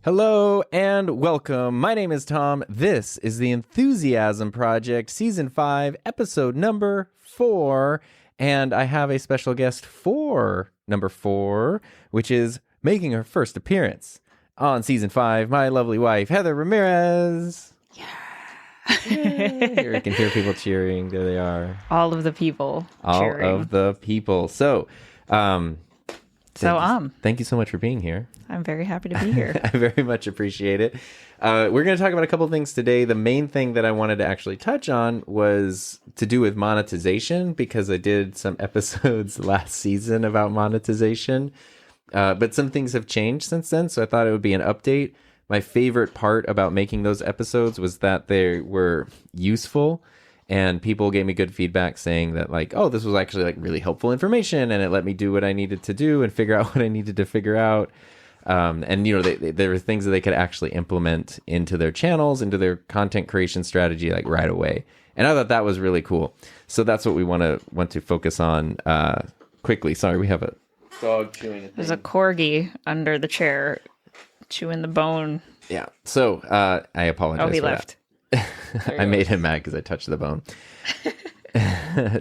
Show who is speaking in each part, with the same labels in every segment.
Speaker 1: Hello and welcome. My name is Tom. This is the Enthusiasm Project, Season 5, Episode number 4. And I have a special guest for number 4, which is making her first appearance on Season 5, my lovely wife, Heather Ramirez.
Speaker 2: Yeah.
Speaker 1: Here you can hear people cheering. There they are.
Speaker 2: All of the people cheering.
Speaker 1: All of the people. So, thank you so much for being here.
Speaker 2: I'm very happy to be here.
Speaker 1: I very much appreciate it. We're going to talk about a couple things today. The main thing that I wanted to actually touch on was to do with monetization, because I did some episodes last season about monetization. But some things have changed since then, so I thought it would be an update. My favorite part about making those episodes was that they were useful. And people gave me good feedback saying that, like, oh, this was actually like really helpful information, and it let me do what I needed to do and figure out what I needed to figure out. And, you know, there were things that they could actually implement into their channels, into their content creation strategy, like right away. And I thought that was really cool. So that's what we want to focus on quickly. Sorry, we have a dog chewing a thing.
Speaker 2: There's a corgi under the chair chewing the bone.
Speaker 1: Yeah. So I apologize.
Speaker 2: Oh, he
Speaker 1: for
Speaker 2: left.
Speaker 1: I made him mad because I touched the bone.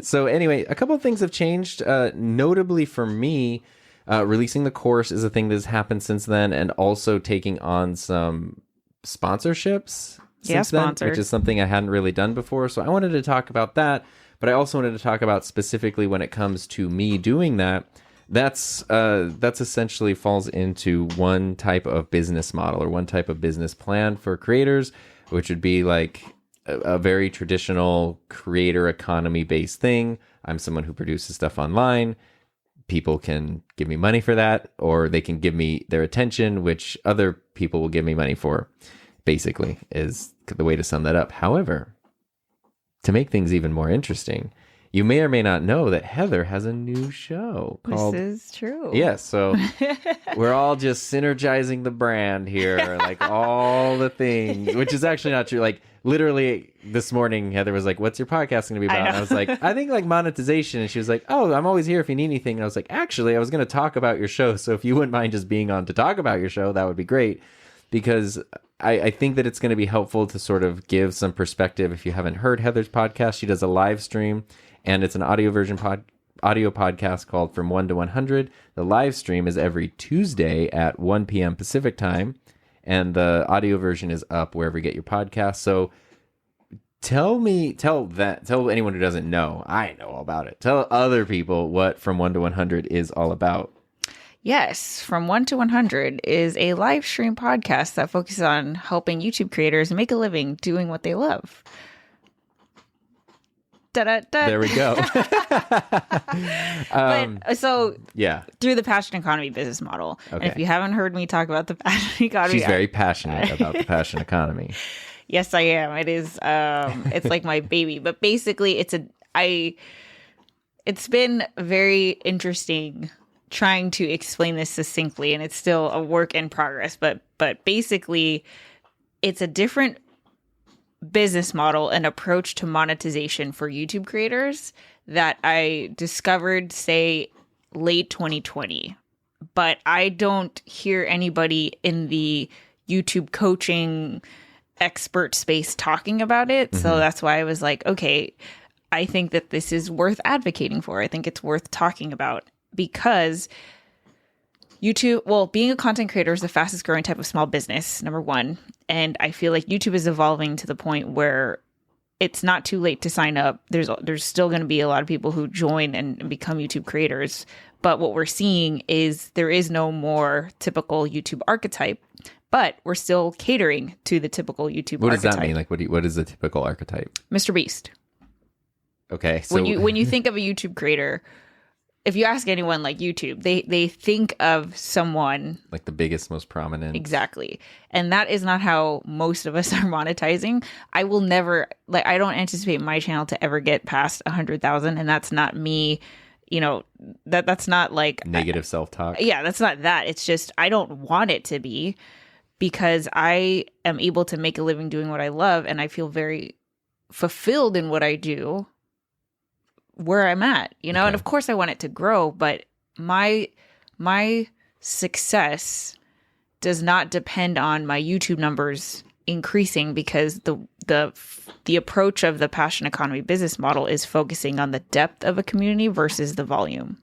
Speaker 1: So anyway, a couple of things have changed. Notably for me, releasing the course is a thing that's happened since then, and also taking on some sponsorships since then, which is something I hadn't really done before. So I wanted to talk about that, but I also wanted to talk about specifically when it comes to me doing that. That's essentially falls into one type of business model or one type of business plan for creators, which would be like a very traditional creator economy based thing. I'm someone who produces stuff online. People can give me money for that, or they can give me their attention, which other people will give me money for, basically, is the way to sum that up. However, to make things even more interesting, you may or may not know that Heather has a new show called...
Speaker 2: This is true.
Speaker 1: Yes, so we're all just synergizing the brand here, like all the things, which is actually not true. Like literally this morning, Heather was like, what's your podcast going to be about? And I was like, I think like monetization. And she was like, oh, I'm always here if you need anything. And I was like, actually, I was going to talk about your show. So if you wouldn't mind just being on to talk about your show, that would be great. Because I think that it's going to be helpful to sort of give some perspective. If you haven't heard Heather's podcast, she does a live stream. And it's an audio podcast called From 1 to 100. The live stream is every Tuesday at 1 p.m. Pacific time. And the audio version is up wherever you get your podcast. So tell anyone who doesn't know, I know all about it. Tell other people what From 1 to 100 is all about.
Speaker 2: Yes, From 1 to 100 is a live stream podcast that focuses on helping YouTube creators make a living doing what they love. Da-da-da.
Speaker 1: There we go.
Speaker 2: Through the passion economy business model. Okay. And if you haven't heard me talk about the passion economy,
Speaker 1: she's very passionate about the passion economy.
Speaker 2: Yes, I am. It is. It's like my baby. But basically, it's been very interesting trying to explain this succinctly, and it's still a work in progress. But basically, it's a different business model and approach to monetization for YouTube creators that I discovered, say, late 2020. But I don't hear anybody in the YouTube coaching expert space talking about it. Mm-hmm. So that's why I was like, okay, I think that this is worth advocating for. I think it's worth talking about, because YouTube, well, being a content creator is the fastest growing type of small business, number one. And I feel like YouTube is evolving to the point where it's not too late to sign up. There's still going to be a lot of people who join and become YouTube creators. But what we're seeing is there is no more typical YouTube archetype, but we're still catering to the typical YouTube archetype.
Speaker 1: What does that mean? Like, what is the typical archetype?
Speaker 2: Mr. Beast.
Speaker 1: Okay. So
Speaker 2: when you think of a YouTube creator, if you ask anyone like YouTube, they think of someone
Speaker 1: like the biggest, most prominent.
Speaker 2: Exactly. And that is not how most of us are monetizing. I will never, I don't anticipate my channel to ever get past 100,000. And that's not me, that's not like
Speaker 1: negative self-talk.
Speaker 2: Yeah, that's not that. It's just, I don't want it to be, because I am able to make a living doing what I love. And I feel very fulfilled in what I do, where I'm at, okay. And of course I want it to grow, but my success does not depend on my YouTube numbers increasing, because the approach of the passion economy business model is focusing on the depth of a community versus the volume.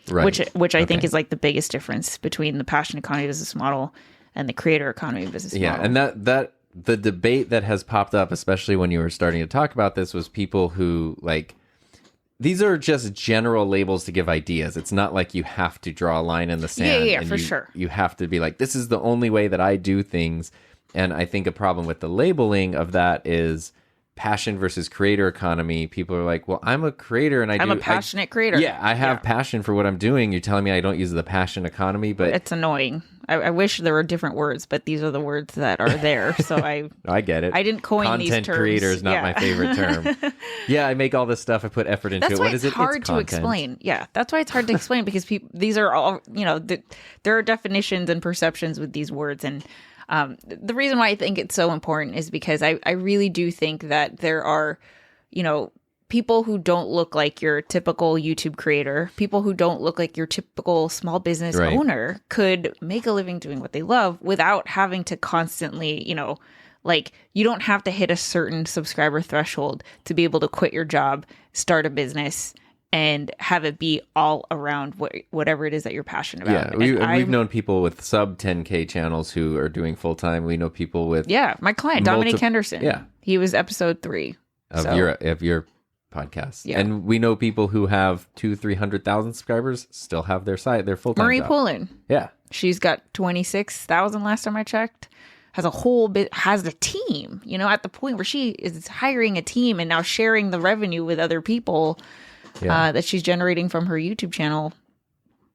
Speaker 1: Right.
Speaker 2: Which I think is like the biggest difference between the passion economy business model and the creator economy business model.
Speaker 1: Yeah, and that the debate that has popped up, especially when you were starting to talk about this, was people who like, these are just general labels to give ideas. It's not like you have to draw a line in the sand.
Speaker 2: Yeah,
Speaker 1: and
Speaker 2: for sure.
Speaker 1: You have to be like, this is the only way that I do things. And I think a problem with the labeling of that is passion versus creator economy. People are like, well, I'm a creator and I'm
Speaker 2: a passionate creator.
Speaker 1: Yeah, I have passion for what I'm doing. You're telling me I don't use the passion economy, but
Speaker 2: it's annoying. I wish there were different words, but these are the words that are there. So
Speaker 1: I get it.
Speaker 2: I didn't coin these terms.
Speaker 1: Content creator is not my favorite term. Yeah, I make all this stuff. I put effort into it. What is it?
Speaker 2: That's why it's hard to explain. Yeah, that's why it's hard to explain, because these are all, there are definitions and perceptions with these words. And the reason why I think it's so important is because I really do think that there are, people who don't look like your typical YouTube creator, people who don't look like your typical small business owner could make a living doing what they love without having to constantly, like, you don't have to hit a certain subscriber threshold to be able to quit your job, start a business, and have it be all around whatever it is that you're passionate about.
Speaker 1: Yeah, we've known people with sub 10K channels who are doing full time. We know people with
Speaker 2: my client Dominique Henderson.
Speaker 1: Yeah,
Speaker 2: he was episode 3
Speaker 1: of your podcast.
Speaker 2: Yeah.
Speaker 1: And we know people who have 200,000-300,000 subscribers still have their site, their full time.
Speaker 2: Marie
Speaker 1: job.
Speaker 2: Poulin.
Speaker 1: Yeah,
Speaker 2: she's got 26,000 last time I checked. Has a whole bit, has a team. At the point where she is hiring a team and now sharing the revenue with other people. That she's generating from her YouTube channel.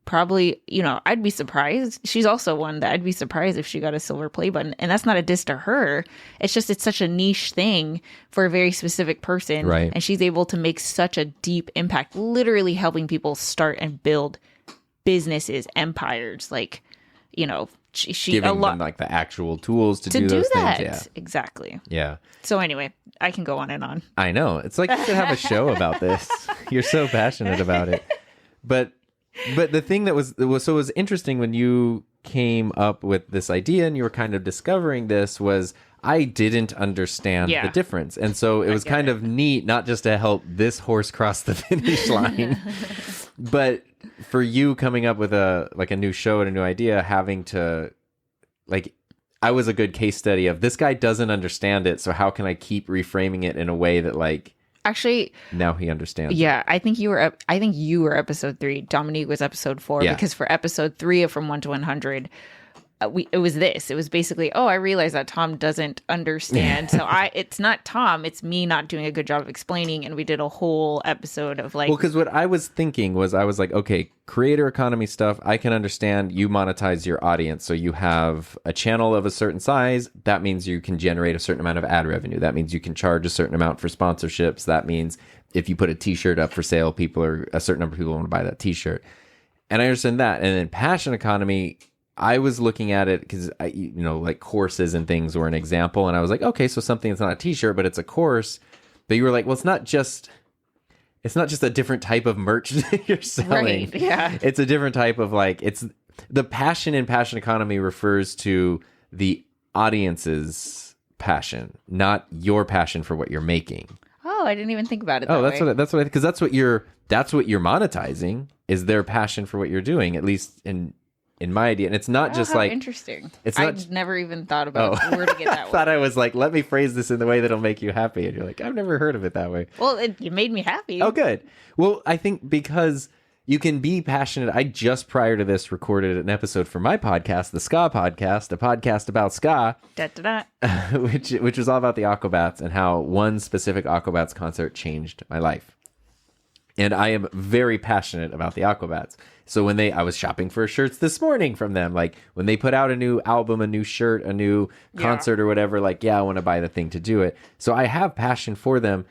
Speaker 2: Probably, I'd be surprised. She's also one that I'd be surprised if she got a silver play button. And that's not a diss to her. It's just, it's such a niche thing for a very specific person.
Speaker 1: Right.
Speaker 2: And she's able to make such a deep impact, literally helping people start and build businesses, empires. Like, she
Speaker 1: giving them like the actual tools to do those
Speaker 2: that.
Speaker 1: Things. Yeah,
Speaker 2: exactly.
Speaker 1: Yeah.
Speaker 2: So anyway, I can go on and on.
Speaker 1: I know. It's like you should have a show about this. You're so passionate about it. But the thing that was interesting when you came up with this idea and you were kind of discovering this was I didn't understand the difference. And so it was kind of neat, not just to help this horse cross the finish line, but for you coming up with a new show and a new idea, having to I was a good case study of this guy doesn't understand it. So how can I keep reframing it in a way that
Speaker 2: actually
Speaker 1: now he understands?
Speaker 2: Yeah, I think you were episode 3. Dominique was episode 4 because for episode 3 of From 1 to 100, it was basically, I realized that Tom doesn't understand. So it's not Tom, it's me not doing a good job of explaining. And we did a whole episode of
Speaker 1: because what I was thinking was I was like, okay, creator economy stuff, I can understand. You monetize your audience. So you have a channel of a certain size. That means you can generate a certain amount of ad revenue. That means you can charge a certain amount for sponsorships. That means if you put a t-shirt up for sale, a certain number of people want to buy that t-shirt. And I understand that. And then passion economy, I was looking at it because, courses and things were an example. And I was like, okay, so something that's not a t-shirt, but it's a course. But you were like, well, it's not just a different type of merch that you're selling.
Speaker 2: Right, yeah.
Speaker 1: It's a different type of it's the passion in passion economy refers to the audience's passion, not your passion for what you're making.
Speaker 2: Oh, I didn't even think about it that way.
Speaker 1: Because that's what you're monetizing is their passion for what you're doing, at least in my idea. And it's not just
Speaker 2: interesting. I've never even thought about where to get that
Speaker 1: I thought I was like, let me phrase this in the way that'll make you happy. And you're like, I've never heard of it that way.
Speaker 2: Well, you made me happy.
Speaker 1: Oh, good. Well, I think because you can be passionate. I just prior to this recorded an episode for my podcast, the Ska Podcast, a podcast about ska, which was all about the Aquabats and how one specific Aquabats concert changed my life. And I am very passionate about the Aquabats. So I was shopping for shirts this morning from them. Like when they put out a new album, a new shirt, a new concert or whatever, I want to buy the thing to do it. So I have passion for them.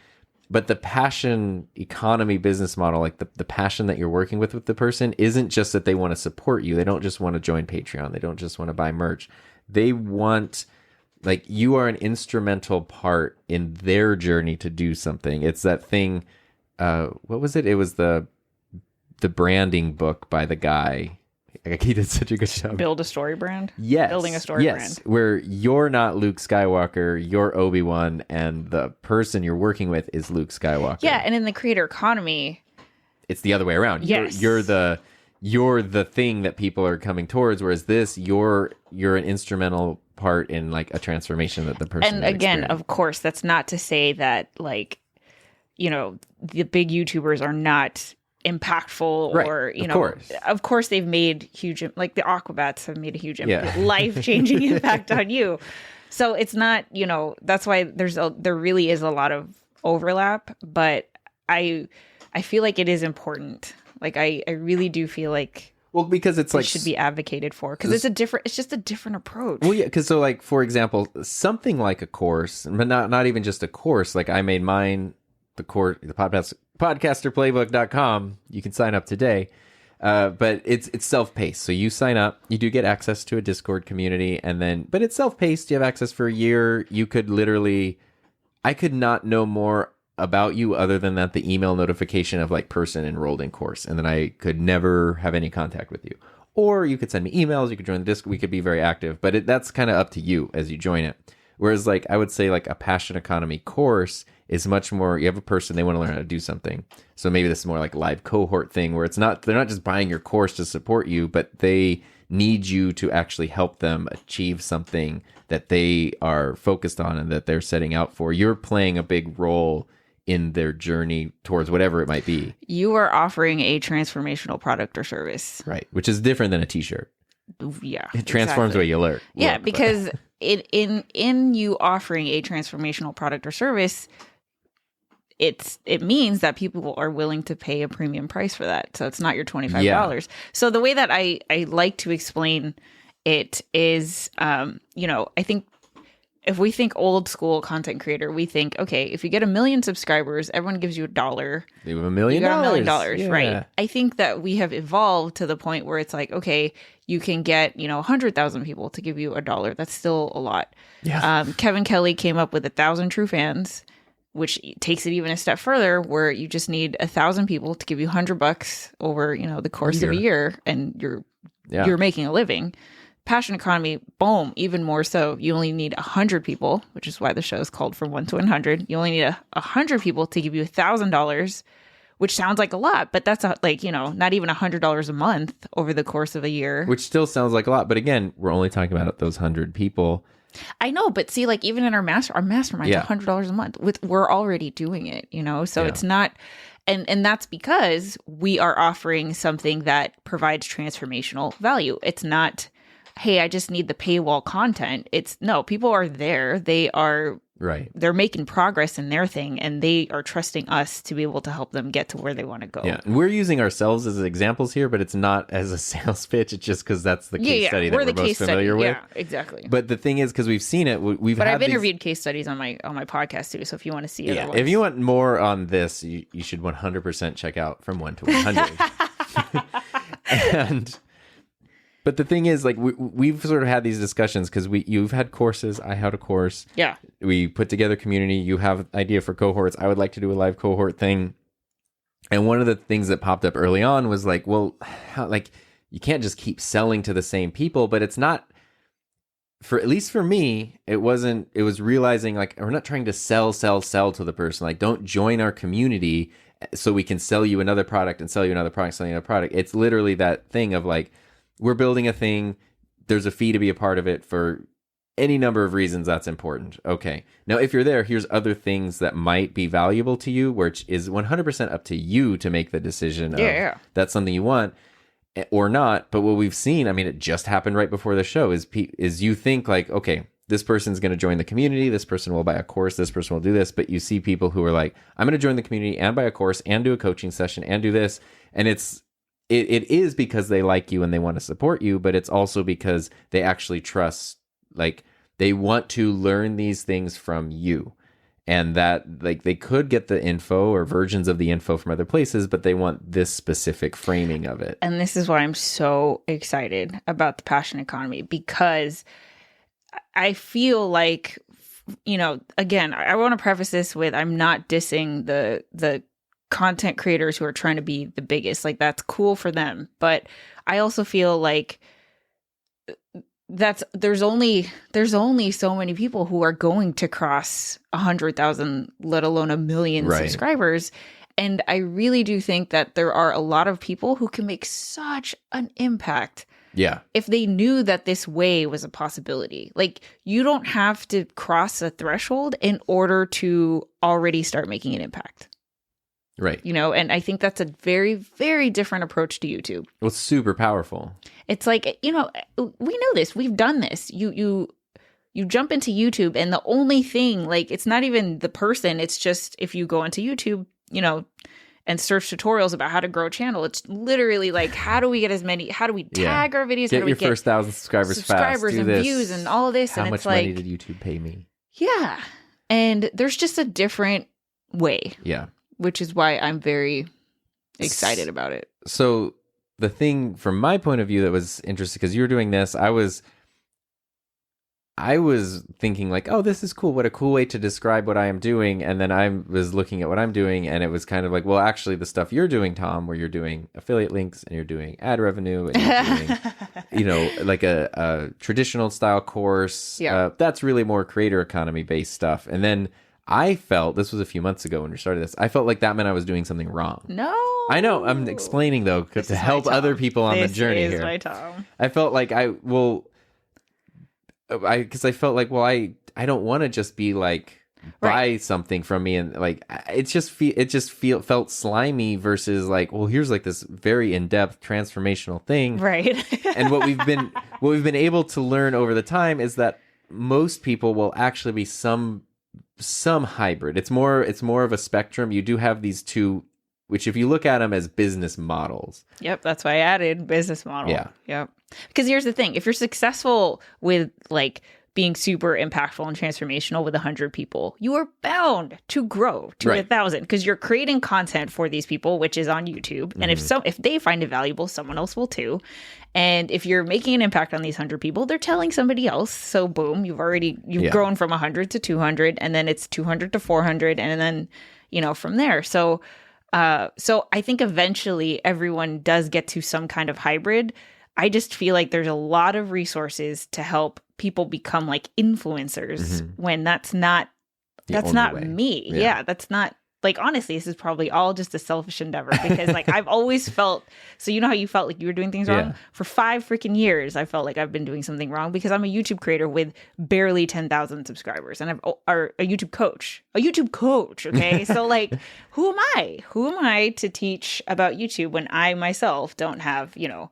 Speaker 1: But the passion economy business model, the passion that you're working with the person isn't just that they want to support you. They don't just want to join Patreon. They don't just want to buy merch. They want, you are an instrumental part in their journey to do something. It's that thing. What was it? It was the branding book by the guy Like, he did such a good job.
Speaker 2: Build a story brand?
Speaker 1: Yes.
Speaker 2: Building a story brand.
Speaker 1: Where you're not Luke Skywalker, you're Obi-Wan, and the person you're working with is Luke Skywalker.
Speaker 2: Yeah, and in the creator economy,
Speaker 1: it's the other way around.
Speaker 2: Yes.
Speaker 1: You're the thing that people are coming towards, whereas this, you're an instrumental part in like a transformation that the person.
Speaker 2: And again, of course, that's not to say that like, the big YouTubers are not impactful,
Speaker 1: right.
Speaker 2: Or
Speaker 1: course.
Speaker 2: Of course they've made huge, like the Aquabats have made a huge life-changing impact on you. So it's not, that's why there really is a lot of overlap, but I feel like it is important. Like I really do feel like,
Speaker 1: well, because it's like
Speaker 2: should be advocated for, because it's just a different approach.
Speaker 1: Well, yeah, because so like, for example, something like a course, but not even just a course. Like I made mine, the podcasterplaybook.com. You can sign up today. But it's self-paced. So you sign up, you do get access to a Discord community, but it's self-paced. You have access for a year. You could I could not know more about you other than that the email notification of like person enrolled in course, and then I could never have any contact with you. Or you could send me emails, you could join the Discord, we could be very active, but that's kind of up to you as you join it. Whereas like I would say like a passion economy course is much more, you have a person, they want to learn how to do something. So maybe this is more like live cohort thing where they're not just buying your course to support you, but they need you to actually help them achieve something that they are focused on and that they're setting out for. You're playing a big role in their journey towards whatever it might be.
Speaker 2: You are offering a transformational product or service.
Speaker 1: Right. Which is different than a t-shirt.
Speaker 2: Yeah.
Speaker 1: It transforms the way you learn.
Speaker 2: Yeah, because in you offering a transformational product or service, it means that people are willing to pay a premium price for that. So it's not your $25.
Speaker 1: Yeah.
Speaker 2: So the way that I like to explain it is, I think if we think old school content creator, we think, okay, if you get 1 million subscribers, everyone gives you $1.
Speaker 1: You have $1 million.
Speaker 2: You got $1 million,
Speaker 1: yeah.
Speaker 2: right? I think that we have evolved to the point where it's like, okay, you can get 100,000 people to give you $1. That's still a lot.
Speaker 1: Yeah.
Speaker 2: Kevin Kelly came up with 1,000 true fans, which takes it even a step further, where you just need 1,000 people to give you $100 over the course of a year, and you're making a living. Passion economy, boom, even more so. You only need 100 people, which is why the show is called From 1 to 100. You only need 100 people to give you $1,000, which sounds like a lot, but that's not even $100 a month over the course of a year.
Speaker 1: Which still sounds like a lot, but again, we're only talking about those 100 people.
Speaker 2: I know, but see, like even in our mastermind, $100 a month. We're already doing it, so it's not. And that's because we are offering something that provides transformational value. It's not, hey, I just need the paywall content. It's no, people are there. They are
Speaker 1: right.
Speaker 2: They're making progress in their thing, and they are trusting us to be able to help them get to where they want to go.
Speaker 1: Yeah, and we're using ourselves as examples here, but it's not as a sales pitch. It's just because that's the case study that we're most familiar with.
Speaker 2: Yeah, exactly.
Speaker 1: But the thing is, because we've seen it,
Speaker 2: But I've interviewed case studies on my podcast too. So if you want to see it,
Speaker 1: if you want more on this, you should 100% check out From 1 to 100. But the thing is, like, we've sort of had these discussions because you've had courses. I had a course.
Speaker 2: Yeah.
Speaker 1: We put together community. You have an idea for cohorts. I would like to do a live cohort thing. And one of the things that popped up early on was like, well, you can't just keep selling to the same people. But it's not, at least for me, it wasn't. It was realizing like, we're not trying to sell to the person. Like, don't join our community so we can sell you another product and sell you another product, sell you another product. It's literally that thing of like, we're building a thing. There's a fee to be a part of it for any number of reasons. That's important. Okay. Now, if you're there, here's other things that might be valuable to you, which is 100% up to you to make the decision of that's something you want or not. But what we've seen, I mean, it just happened right before the show, is you think like, okay, this person's going to join the community. This person will buy a course. This person will do this. But you see people who are like, I'm going to join the community and buy a course and do a coaching session and do this. And it is because they like you and they want to support you, but it's also because they actually trust, like they want to learn these things from you, and that like they could get the info or versions of the info from other places, but they want this specific framing of it.
Speaker 2: And this is why I'm so excited about the passion economy, because I feel like, again, I want to preface this with, I'm not dissing the content creators who are trying to be the biggest. Like, that's cool for them. But I also feel like there's only so many people who are going to cross 100,000, let alone 1 million subscribers. And I really do think that there are a lot of people who can make such an impact.
Speaker 1: Yeah.
Speaker 2: If they knew that this way was a possibility. Like, you don't have to cross a threshold in order to already start making an impact.
Speaker 1: Right.
Speaker 2: You know, and I think that's a very, very different approach to YouTube.
Speaker 1: Well, it's super powerful.
Speaker 2: It's like, you know, we know this. We've done this. You jump into YouTube, and the only thing, like, it's not even the person. It's just, if you go into YouTube, you know, and search tutorials about how to grow a channel, it's literally like, how do we tag our videos?
Speaker 1: Get
Speaker 2: how do we
Speaker 1: your first 1,000 subscribers fast.
Speaker 2: And views and all of this.
Speaker 1: How
Speaker 2: and
Speaker 1: much
Speaker 2: it's
Speaker 1: money
Speaker 2: like,
Speaker 1: did YouTube pay me?
Speaker 2: Yeah. And there's just a different way.
Speaker 1: Yeah.
Speaker 2: Which is why I'm very excited about it.
Speaker 1: So the thing from my point of view that was interesting, because you were doing this, I was thinking like, oh, this is cool. What a cool way to describe what I am doing. And then I was looking at what I'm doing, and it was kind of like, well, actually the stuff you're doing, Tom, where you're doing affiliate links and you're doing ad revenue and you're doing, you know, like a traditional style course.
Speaker 2: Yeah.
Speaker 1: That's really more creator economy based stuff. And then I felt, this was a few months ago when we started this, I felt like that meant I was doing something wrong.
Speaker 2: No.
Speaker 1: I know. I'm explaining, though, to help other people on the journey here.
Speaker 2: This is my Tom.
Speaker 1: I felt like because I felt like, well, I don't want to just be like, buy something from me, and like, it just felt slimy versus like, well, here's like this very in-depth transformational thing.
Speaker 2: Right.
Speaker 1: And what we've been able to learn over the time is that most people will actually be some hybrid. It's more of a spectrum. You do have these two, which if you look at them as business models.
Speaker 2: Yep, that's why I added business model.
Speaker 1: Yeah.
Speaker 2: Yep. Because here's the thing. If you're successful with like being super impactful and transformational with 100 people, you are bound to grow to 1,000 because you're creating content for these people, which is on YouTube. And if they find it valuable, someone else will too. And if you're making an impact on these 100 people, they're telling somebody else. So boom, you've grown from 100 to 200, and then it's 200 to 400, and then, you know, from there. So I think eventually everyone does get to some kind of hybrid. I just feel like there's a lot of resources to help people become like influencers when that's not me. Yeah, that's not, like, honestly, this is probably all just a selfish endeavor because like I've always felt, so you know how you felt like you were doing things wrong? For 5 freaking years, I felt like I've been doing something wrong because I'm a YouTube creator with barely 10,000 subscribers, and I'm a YouTube coach. Okay. So like, who am I to teach about YouTube when I myself don't have, you know,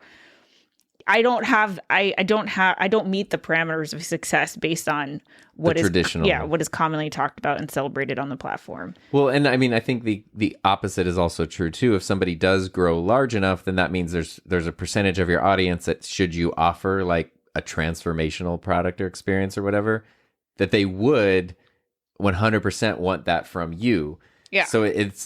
Speaker 2: I don't meet the parameters of success based on what is commonly talked about and celebrated on the platform. Well,
Speaker 1: and I mean, I think the opposite is also true too. If somebody does grow large enough, then that means there's a percentage of your audience that, should you offer like a transformational product or experience or whatever, that they would 100% want that from you. Yeah. So it's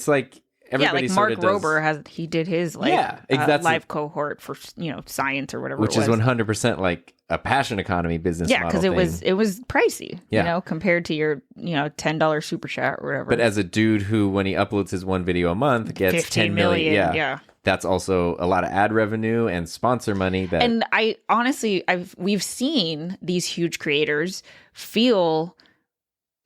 Speaker 1: like, everybody
Speaker 2: like Mark Rober did his live cohort for, you know, science or whatever,
Speaker 1: which is 100% like a passion economy business model.
Speaker 2: Yeah, because it was pricey, you know, compared to your, you know, $10 super chat or whatever.
Speaker 1: But as a dude who, when he uploads his one video a month, gets 10 million, yeah, that's also a lot of ad revenue and sponsor money.
Speaker 2: And I honestly, we've seen these huge creators feel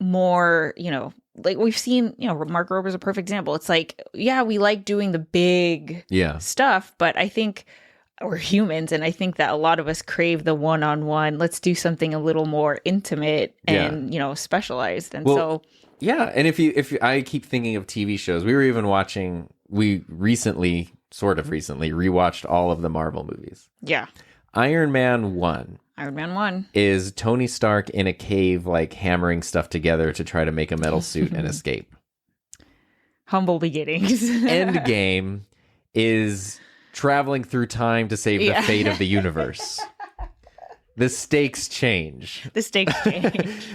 Speaker 2: more, you know, like we've seen, you know, Mark Rober's a perfect example. It's like, yeah, we like doing the big stuff, but I think we're humans, and I think that a lot of us crave the one-on-one. Let's do something a little more intimate and, you know, specialized. And
Speaker 1: and if I keep thinking of TV shows, we recently rewatched all of the Marvel movies.
Speaker 2: Yeah.
Speaker 1: Iron Man 1 is Tony Stark in a cave, like hammering stuff together to try to make a metal suit and escape.
Speaker 2: Humble beginnings.
Speaker 1: Endgame is traveling through time to save the fate of the universe. The stakes change.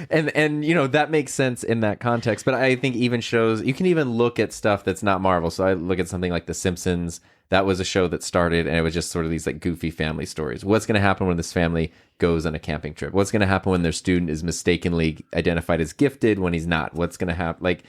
Speaker 1: And you know, that makes sense in that context. But I think even shows, you can even look at stuff that's not Marvel. So I look at something like The Simpsons. That was a show that started, and it was just sort of these like goofy family stories. What's going to happen when this family goes on a camping trip? What's going to happen when their student is mistakenly identified as gifted when he's not? What's going to happen? Like,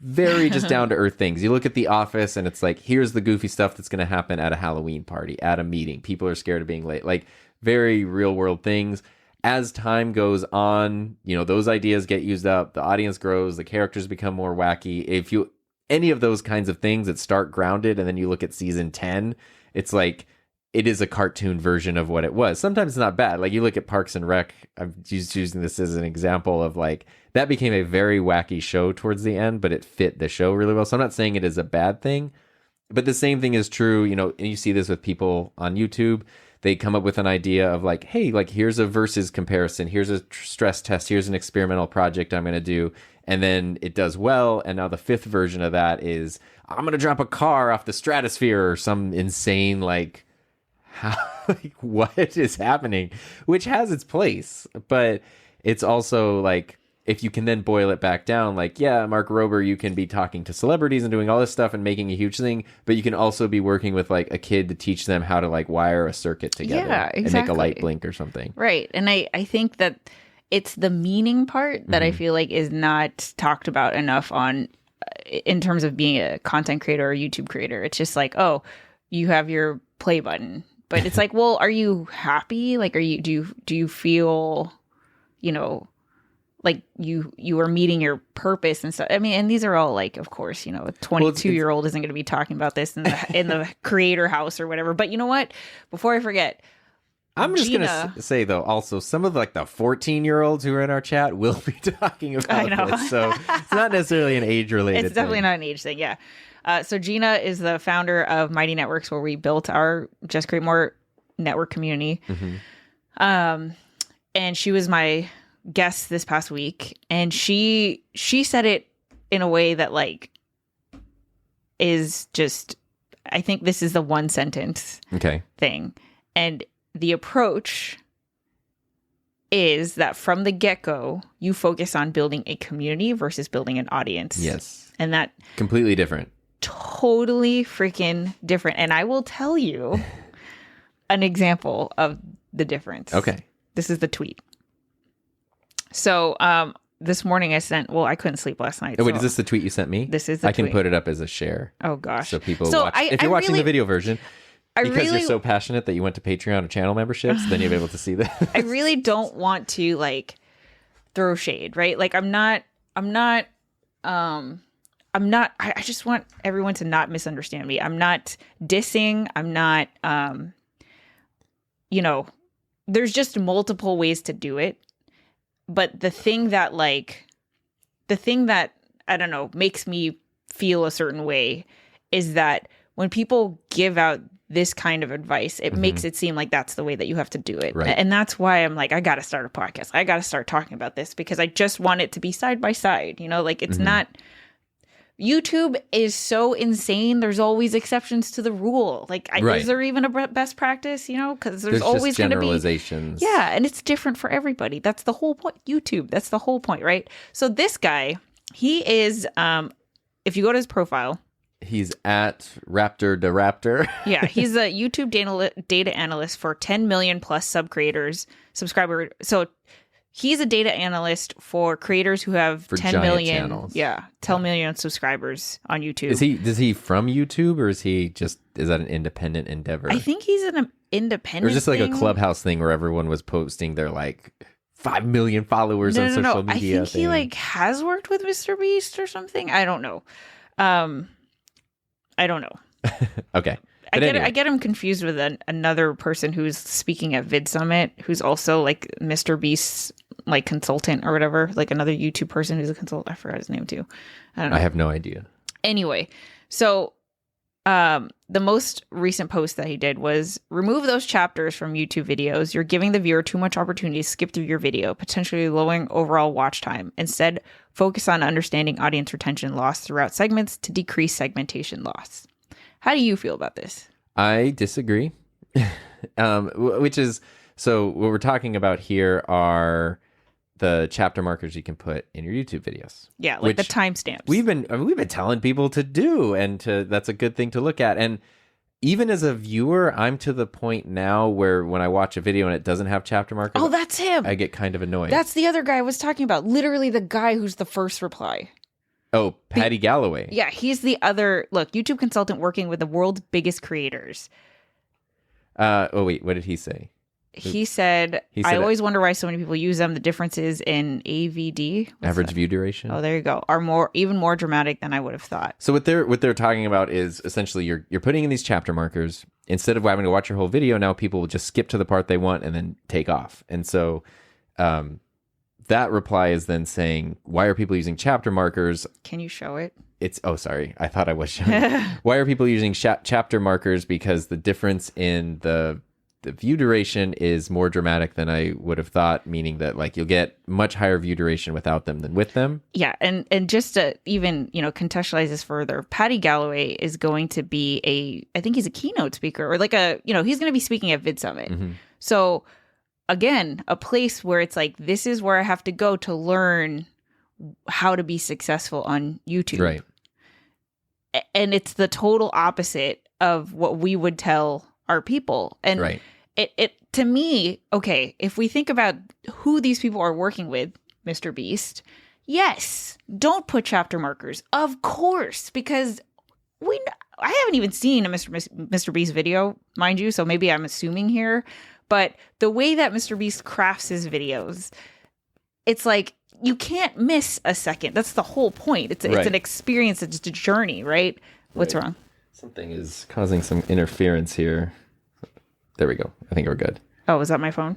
Speaker 1: very just down to earth things. You look at The Office and it's like, here's the goofy stuff that's going to happen at a Halloween party, at a meeting. People are scared of being late. Like very real world things. As time goes on, you know, those ideas get used up. The audience grows. The characters become more wacky. If you any of those kinds of things that start grounded, and then you look at season 10, it's like it is a cartoon version of what it was. Sometimes it's not bad. Like you look at Parks and Rec. I'm just using this as an example of like that became a very wacky show towards the end, but it fit the show really well. So I'm not saying it is a bad thing, but the same thing is true. You know, and you see this with people on YouTube. They come up with an idea of like, hey, like here's a versus comparison. Here's a stress test. Here's an experimental project I'm going to do. And then it does well. And now the fifth version of that is I'm going to drop a car off the stratosphere or some insane, like, how, like, what is happening? Which has its place. But it's also like, if you can then boil it back down, like, yeah, Mark Rober, you can be talking to celebrities and doing all this stuff and making a huge thing, but you can also be working with like a kid to teach them how to like wire a circuit together and make a light blink or something.
Speaker 2: Right. And I think that it's the meaning part that I feel like is not talked about enough on in terms of being a content creator or a YouTube creator. It's just like, oh, you have your play button, but it's like, well, are you happy? Like, do you feel, you know, like you are meeting your purpose and stuff. I mean, and these are all like, of course, you know, a 22-year-old isn't going to be talking about this in the creator house or whatever. But you know what? Before I forget,
Speaker 1: I'm just going to say, though, also, some of like the 14-year-olds who are in our chat will be talking about this. So it's not necessarily an age-related
Speaker 2: It's definitely not an age thing, yeah. So Gina is the founder of Mighty Networks, where we built our Just Create More network community. And she was my guest this past week, and she said it in a way that like is just, I think this is the one sentence thing, and the approach is that from the get-go you focus on building a community versus building an audience.
Speaker 1: Yes.
Speaker 2: And that
Speaker 1: completely different,
Speaker 2: totally freaking different. And I will tell you an example of the difference.
Speaker 1: Okay,
Speaker 2: this is the tweet. So this morning I sent, well, I couldn't sleep last night.
Speaker 1: Oh, wait, is this the tweet you sent me?
Speaker 2: This is the tweet.
Speaker 1: I can put it up as a share.
Speaker 2: Oh, gosh.
Speaker 1: So people watch. If you're watching the video version, because you're so passionate that you went to Patreon or channel memberships, then you'll be able to see that.
Speaker 2: I really don't want to, like, throw shade, right? Like, I just want everyone to not misunderstand me. I'm not dissing. I'm not, you know, there's just multiple ways to do it. But the thing that, I don't know, makes me feel a certain way is that when people give out this kind of advice, it makes it seem like that's the way that you have to do it.
Speaker 1: Right.
Speaker 2: And that's why I'm like, I got to start a podcast. I got to start talking about this because I just want it to be side by side. You know, like it's not... YouTube is so insane. There's always exceptions to the rule. Like, is there even a best practice? You know, because there's always going to be
Speaker 1: generalizations.
Speaker 2: Yeah, and it's different for everybody. That's the whole point. YouTube. That's the whole point, right? So this guy, he is. If you go to his profile,
Speaker 1: he's at Raptor the Raptor.
Speaker 2: Yeah, he's a YouTube data analyst for 10 million plus subscriber. So he's a data analyst for creators who have 10 million channels. Yeah, 10 million subscribers on YouTube.
Speaker 1: Is he from YouTube, or is that an independent endeavor?
Speaker 2: I think he's an independent.
Speaker 1: Or just like a Clubhouse thing where everyone was posting their like 5 million followers on social media.
Speaker 2: I think he like has worked with Mr. Beast or something. I don't know. I don't know.
Speaker 1: Okay.
Speaker 2: I get him confused with another person who's speaking at Vid Summit, who's also like Mr. Beast's like consultant or whatever, like another YouTube person who's a consultant. I forgot his name too. I don't know.
Speaker 1: I have no idea.
Speaker 2: Anyway, so the most recent post that he did was remove those chapters from YouTube videos. You're giving the viewer too much opportunity to skip through your video, potentially lowering overall watch time. Instead, focus on understanding audience retention loss throughout segments to decrease segmentation loss. How do you feel about this? I
Speaker 1: disagree. Which is, so what we're talking about here are the chapter markers you can put in your YouTube videos.
Speaker 2: Yeah, like the timestamps.
Speaker 1: We've been telling people to do, and that's a good thing to look at. And even as a viewer, I'm to the point now where when I watch a video and it doesn't have chapter markers,
Speaker 2: oh, that's him.
Speaker 1: I get kind of annoyed.
Speaker 2: That's the other guy I was talking about. Literally the guy who's the first reply.
Speaker 1: Oh, Patty Galloway.
Speaker 2: Yeah, he's the other YouTube consultant working with the world's biggest creators.
Speaker 1: Oh wait, what did he say?
Speaker 2: He said, I always wonder why so many people use them. The differences in AVD,
Speaker 1: average view duration.
Speaker 2: Oh, there you go. Are even more dramatic than I would have thought.
Speaker 1: So what they're talking about is essentially you're putting in these chapter markers instead of having to watch your whole video. Now people will just skip to the part they want and then take off. And so that reply is then saying, why are people using chapter markers?
Speaker 2: Can you show it?
Speaker 1: Sorry. I thought I was showing it. Why are people using chapter markers? Because the difference in the view duration is more dramatic than I would have thought, meaning that like you'll get much higher view duration without them than with them.
Speaker 2: Yeah, and just to even, contextualize this further, Patty Galloway is going to be I think he's a keynote speaker or like he's going to be speaking at Vid Summit. Mm-hmm. So again, a place where it's like, this is where I have to go to learn how to be successful on YouTube.
Speaker 1: Right.
Speaker 2: And it's the total opposite of what we would tell our people. And
Speaker 1: right.
Speaker 2: It to me, okay, if we think about who these people are working with, Mr. Beast, yes, don't put chapter markers, of course, because I haven't even seen a Mr. Beast video, mind you, so maybe I'm assuming here, but the way that Mr. Beast crafts his videos, it's like you can't miss a second. That's the whole point. It's an experience, it's a journey, right? What's wrong? Something
Speaker 1: is causing some interference here. There we go. I think we're good.
Speaker 2: Oh, was that my phone?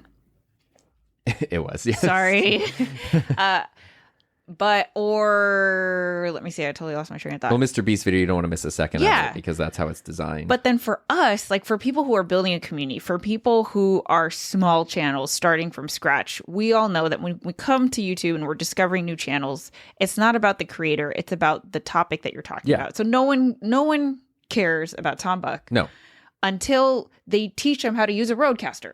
Speaker 1: It was, yes.
Speaker 2: Sorry. Let me see. I totally lost my train of thought.
Speaker 1: Well, Mr. Beast video, you don't want to miss a second of it because that's how it's designed.
Speaker 2: But then for us, like for people who are building a community, for people who are small channels starting from scratch, we all know that when we come to YouTube and we're discovering new channels, it's not about the creator. It's about the topic that you're talking about. So no one cares about Tom Buck.
Speaker 1: No.
Speaker 2: Until they teach them how to use a Rodecaster.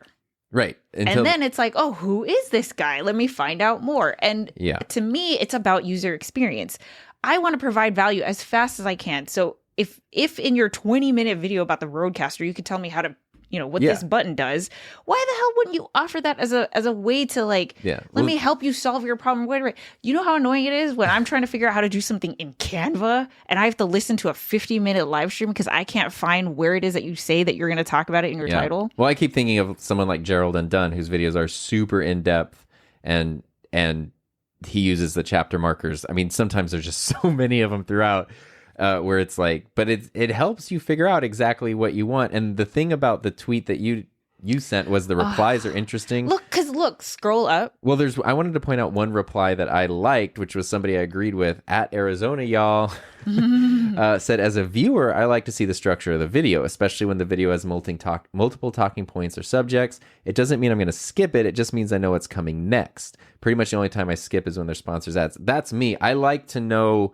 Speaker 1: Right.
Speaker 2: And then it's like, oh, who is this guy? Let me find out more. And to me, it's about user experience. I want to provide value as fast as I can. So if in your 20-minute video about the Rodecaster, you could tell me how to, what this button does, why the hell wouldn't you offer that as a way to let me help you solve your problem? Wait. You know how annoying it is when I'm trying to figure out how to do something in Canva and I have to listen to a 50-minute live stream because I can't find where it is that you say that you're going to talk about it in your title.
Speaker 1: Well, I keep thinking of someone like Gerald and Dunn, whose videos are super in-depth and he uses the chapter markers. I mean, sometimes there's just so many of them throughout. Where it's like, but it helps you figure out exactly what you want. And the thing about the tweet that you sent was the replies are interesting.
Speaker 2: Look, scroll up.
Speaker 1: Well, I wanted to point out one reply that I liked, which was somebody I agreed with at Arizona, y'all. Said, as a viewer, I like to see the structure of the video, especially when the video has multiple talking points or subjects. It doesn't mean I'm going to skip it. It just means I know what's coming next. Pretty much the only time I skip is when there's sponsors ads. That's me. I like to know.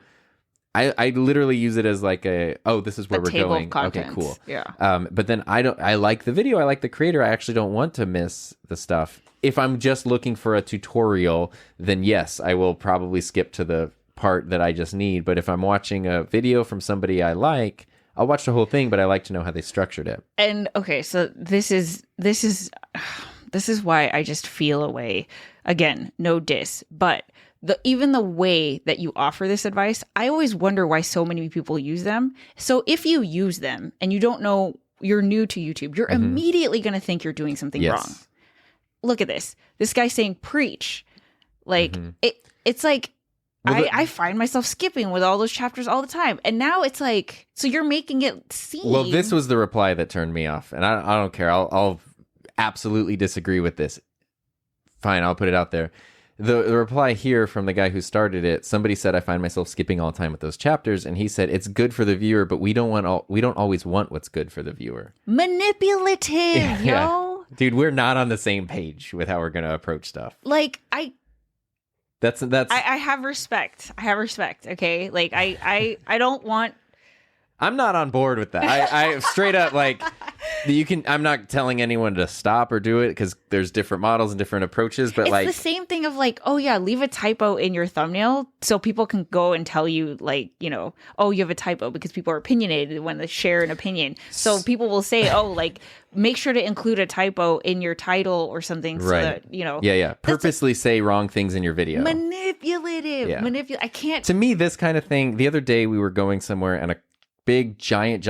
Speaker 1: I literally use it as like this is where we're going. Okay, cool.
Speaker 2: Yeah.
Speaker 1: But then I like the video. I like the creator. I actually don't want to miss the stuff. If I'm just looking for a tutorial, then yes, I will probably skip to the part that I just need. But if I'm watching a video from somebody I like, I'll watch the whole thing, but I like to know how they structured it.
Speaker 2: And okay, so this is why I just feel a way. Again, no diss, but even the way that you offer this advice, I always wonder why so many people use them. So if you use them and you don't know, you're new to YouTube, you're immediately going to think you're doing something wrong. Look at this. This guy saying preach. Like it's like I find myself skipping with all those chapters all the time. And now it's like, so you're making it seem.
Speaker 1: Well, this was the reply that turned me off. And I don't care. I'll absolutely disagree with this. Fine, I'll put it out there. The reply here from the guy who started it, somebody said, I find myself skipping all the time with those chapters. And he said, it's good for the viewer, but we don't always want what's good for the viewer.
Speaker 2: Manipulative, yo.
Speaker 1: Dude, we're not on the same page with how we're going to approach stuff.
Speaker 2: Like,
Speaker 1: I
Speaker 2: have respect. Okay. Like I don't want.
Speaker 1: I'm not on board with that. I straight up like I'm not telling anyone to stop or do it because there's different models and different approaches, but
Speaker 2: it's the same thing of like, oh yeah, leave a typo in your thumbnail so people can go and tell you like, oh, you have a typo, because people are opinionated when they share an opinion. So people will say, oh, like make sure to include a typo in your title or something, so that,
Speaker 1: Yeah. Purposely say wrong things in your video.
Speaker 2: Manipulative.
Speaker 1: Yeah.
Speaker 2: I can't.
Speaker 1: To me, this kind of thing, the other day we were going somewhere and a big, giant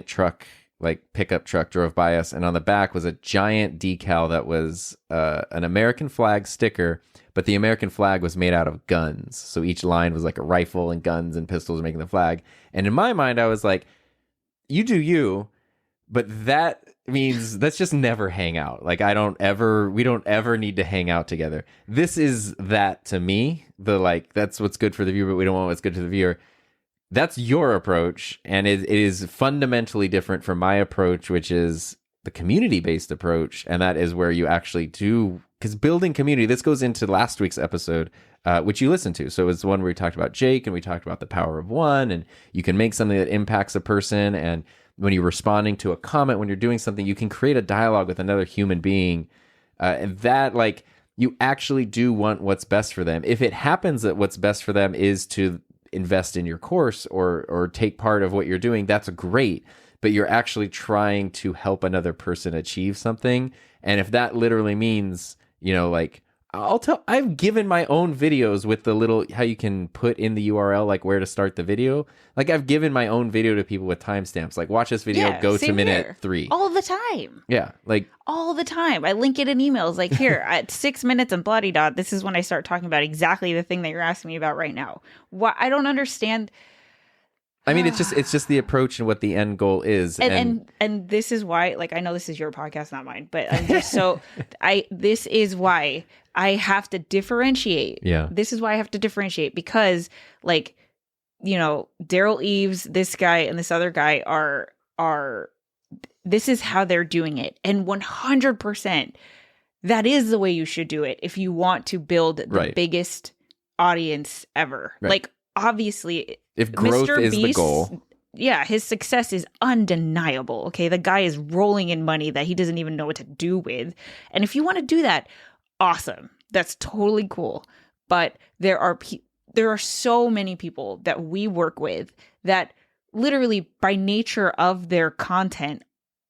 Speaker 1: truck, like pickup truck, drove by us, and on the back was a giant decal that was an American flag sticker, but the American flag was made out of guns. So each line was like a rifle and guns and pistols making the flag. And in my mind, I was like, you do you, but that means let's just never hang out. Like we don't ever need to hang out together. This is that to me, that's what's good for the viewer, but we don't want what's good to the viewer. That's your approach, and it is fundamentally different from my approach, which is the community-based approach, and that is where you actually do, because building community, this goes into last week's episode, which you listened to. So it was the one where we talked about Jake, and we talked about the power of one, and you can make something that impacts a person, and when you're responding to a comment, when you're doing something, you can create a dialogue with another human being, and that, like, you actually do want what's best for them. If it happens that what's best for them is to invest in your course or take part of what you're doing, that's great, but you're actually trying to help another person achieve something. And if that literally means, like, I've given my own videos with the little, how you can put in the URL, like where to start the video. Like I've given my own video to people with timestamps, like watch this video, go to minute 3.
Speaker 2: All the time.
Speaker 1: Yeah. Like
Speaker 2: all the time. I link it in emails. Like here at 6 minutes and bloody dot, this is when I start talking about exactly the thing that you're asking me about right now. Why I don't understand.
Speaker 1: I mean, it's just the approach and what the end goal is.
Speaker 2: And this is why, like, I know this is your podcast, not mine, but I'm just this is why I have to differentiate.
Speaker 1: Yeah.
Speaker 2: This is why I have to differentiate, because like, Daryl Eves, this guy and this other guy are this is how they're doing it. And 100% that is the way you should do it if you want to build the biggest audience ever. Right. Like, obviously,
Speaker 1: if growth is the goal,
Speaker 2: yeah, his success is undeniable. Okay, the guy is rolling in money that he doesn't even know what to do with. And if you want to do that, awesome. That's totally cool. But there are so many people that we work with that literally by nature of their content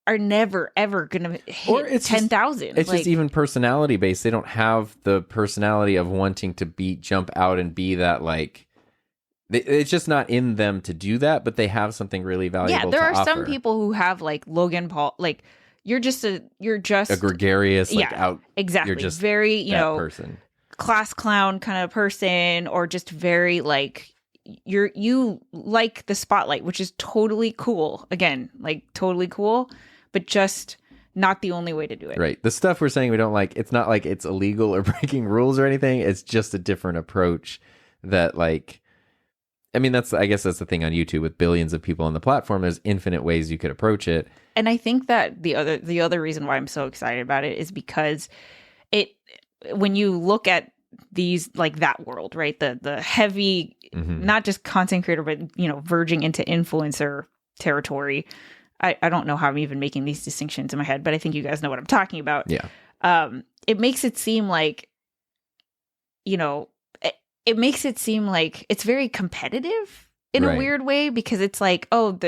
Speaker 2: are never ever gonna hit 10,000.
Speaker 1: It's just even personality based. They don't have the personality of wanting to jump out and be that, like, it's just not in them to do that, but they have something really valuable to offer.
Speaker 2: Yeah, there are some people who have, like, Logan Paul, like, you're just a
Speaker 1: gregarious, like, out.
Speaker 2: Exactly.
Speaker 1: You're just
Speaker 2: very,
Speaker 1: person.
Speaker 2: Class clown kind of person, or just very, like, you like the spotlight, which is totally cool. Again, like, totally cool, but just not the only way to do it.
Speaker 1: Right. The stuff we're saying we don't like, it's not like it's illegal or breaking rules or anything. It's just a different approach that, like, I mean, I guess that's the thing on YouTube with billions of people on the platform. There's infinite ways you could approach it.
Speaker 2: And I think that the other reason why I'm so excited about it is because when you look at these, like, that world, right? The heavy, not just content creator, but, verging into influencer territory. I don't know how I'm even making these distinctions in my head, but I think you guys know what I'm talking about.
Speaker 1: Yeah.
Speaker 2: It makes it seem like, it makes it seem like it's very competitive in a weird way, because it's like, oh,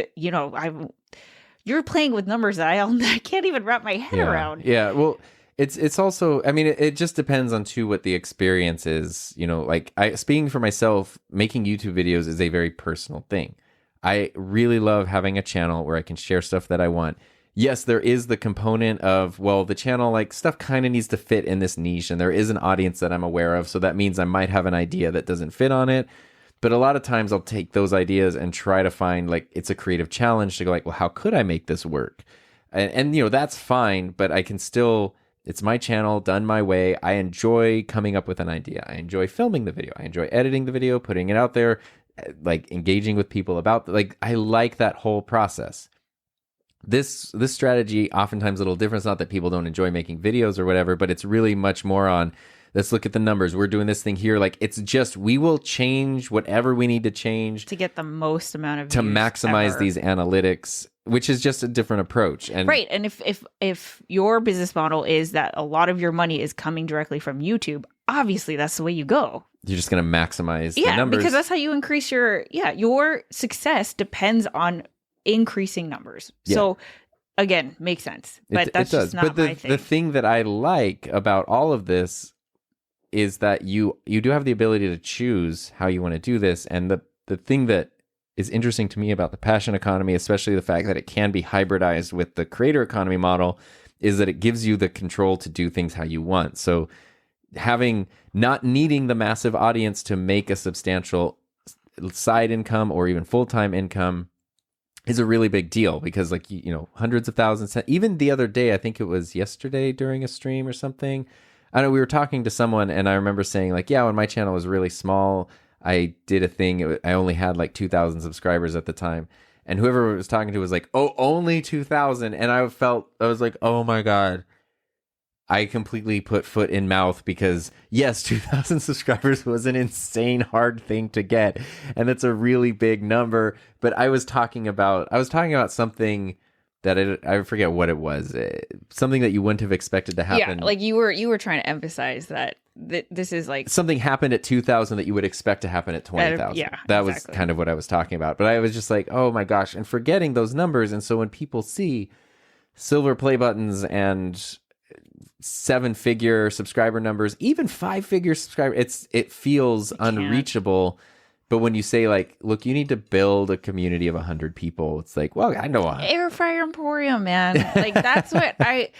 Speaker 2: you're playing with numbers that I can't even wrap my head around.
Speaker 1: Yeah. Well, it's also, I mean, it just depends on what the experience is. Like, speaking for myself, making YouTube videos is a very personal thing. I really love having a channel where I can share stuff that I want. Yes, there is the component of, well, the channel, like, stuff kind of needs to fit in this niche, and there is an audience that I'm aware of, so that means I might have an idea that doesn't fit on it. But a lot of times I'll take those ideas and try to find, like, it's a creative challenge to go, like, well, how could I make this work? And that's fine, but I can still, it's my channel, done my way. I enjoy coming up with an idea. I enjoy filming the video. I enjoy editing the video, putting it out there, like, engaging with people about, like, I like that whole process. This strategy oftentimes a little different. It's not that people don't enjoy making videos or whatever, but it's really much more on, let's look at the numbers. We're doing this thing here. Like, it's just, we will change whatever we need to change
Speaker 2: to get the most amount of
Speaker 1: to
Speaker 2: views
Speaker 1: maximize
Speaker 2: ever.
Speaker 1: These analytics. which is just a different approach. And
Speaker 2: right. And if your business model is that a lot of your money is coming directly from YouTube, obviously that's the way you go.
Speaker 1: you're just going to maximize the numbers.
Speaker 2: Because that's how you increase your success depends on increasing numbers.
Speaker 1: Yeah.
Speaker 2: So again, makes sense. But that's just not my thing.
Speaker 1: The thing that I like about all of this is that you do have the ability to choose how you want to do this. And the thing that is interesting to me about the passion economy, especially the fact that it can be hybridized with the creator economy model, is that it gives you the control to do things how you want. So not needing the massive audience to make a substantial side income or even full-time income is a really big deal, because like, hundreds of thousands, even the other day, I think it was yesterday during a stream or something, I know we were talking to someone and I remember saying like, yeah, when my channel was really small, I did a thing. I only had like 2,000 subscribers at the time. And whoever I was talking to was like, oh, only 2,000. And I was like, oh my God. I completely put foot in mouth, because yes, 2,000 subscribers was an insane hard thing to get. And that's a really big number. But I was talking about something that I forget what it was. Something that you wouldn't have expected to happen.
Speaker 2: Yeah, like you were trying to emphasize that this is like
Speaker 1: something happened at 2,000 that you would expect to happen at 20,000.
Speaker 2: Yeah,
Speaker 1: that
Speaker 2: exactly.
Speaker 1: was kind of what I was talking about. But I was just like, oh my gosh, and forgetting those numbers. And so when people see silver play buttons and 7-figure subscriber numbers, even 5-figure subscriber, it feels unreachable. But when you say like, look, you need to build a community of 100 people, it's like, well, I know
Speaker 2: Air Fryer Emporium, man. Like that's what I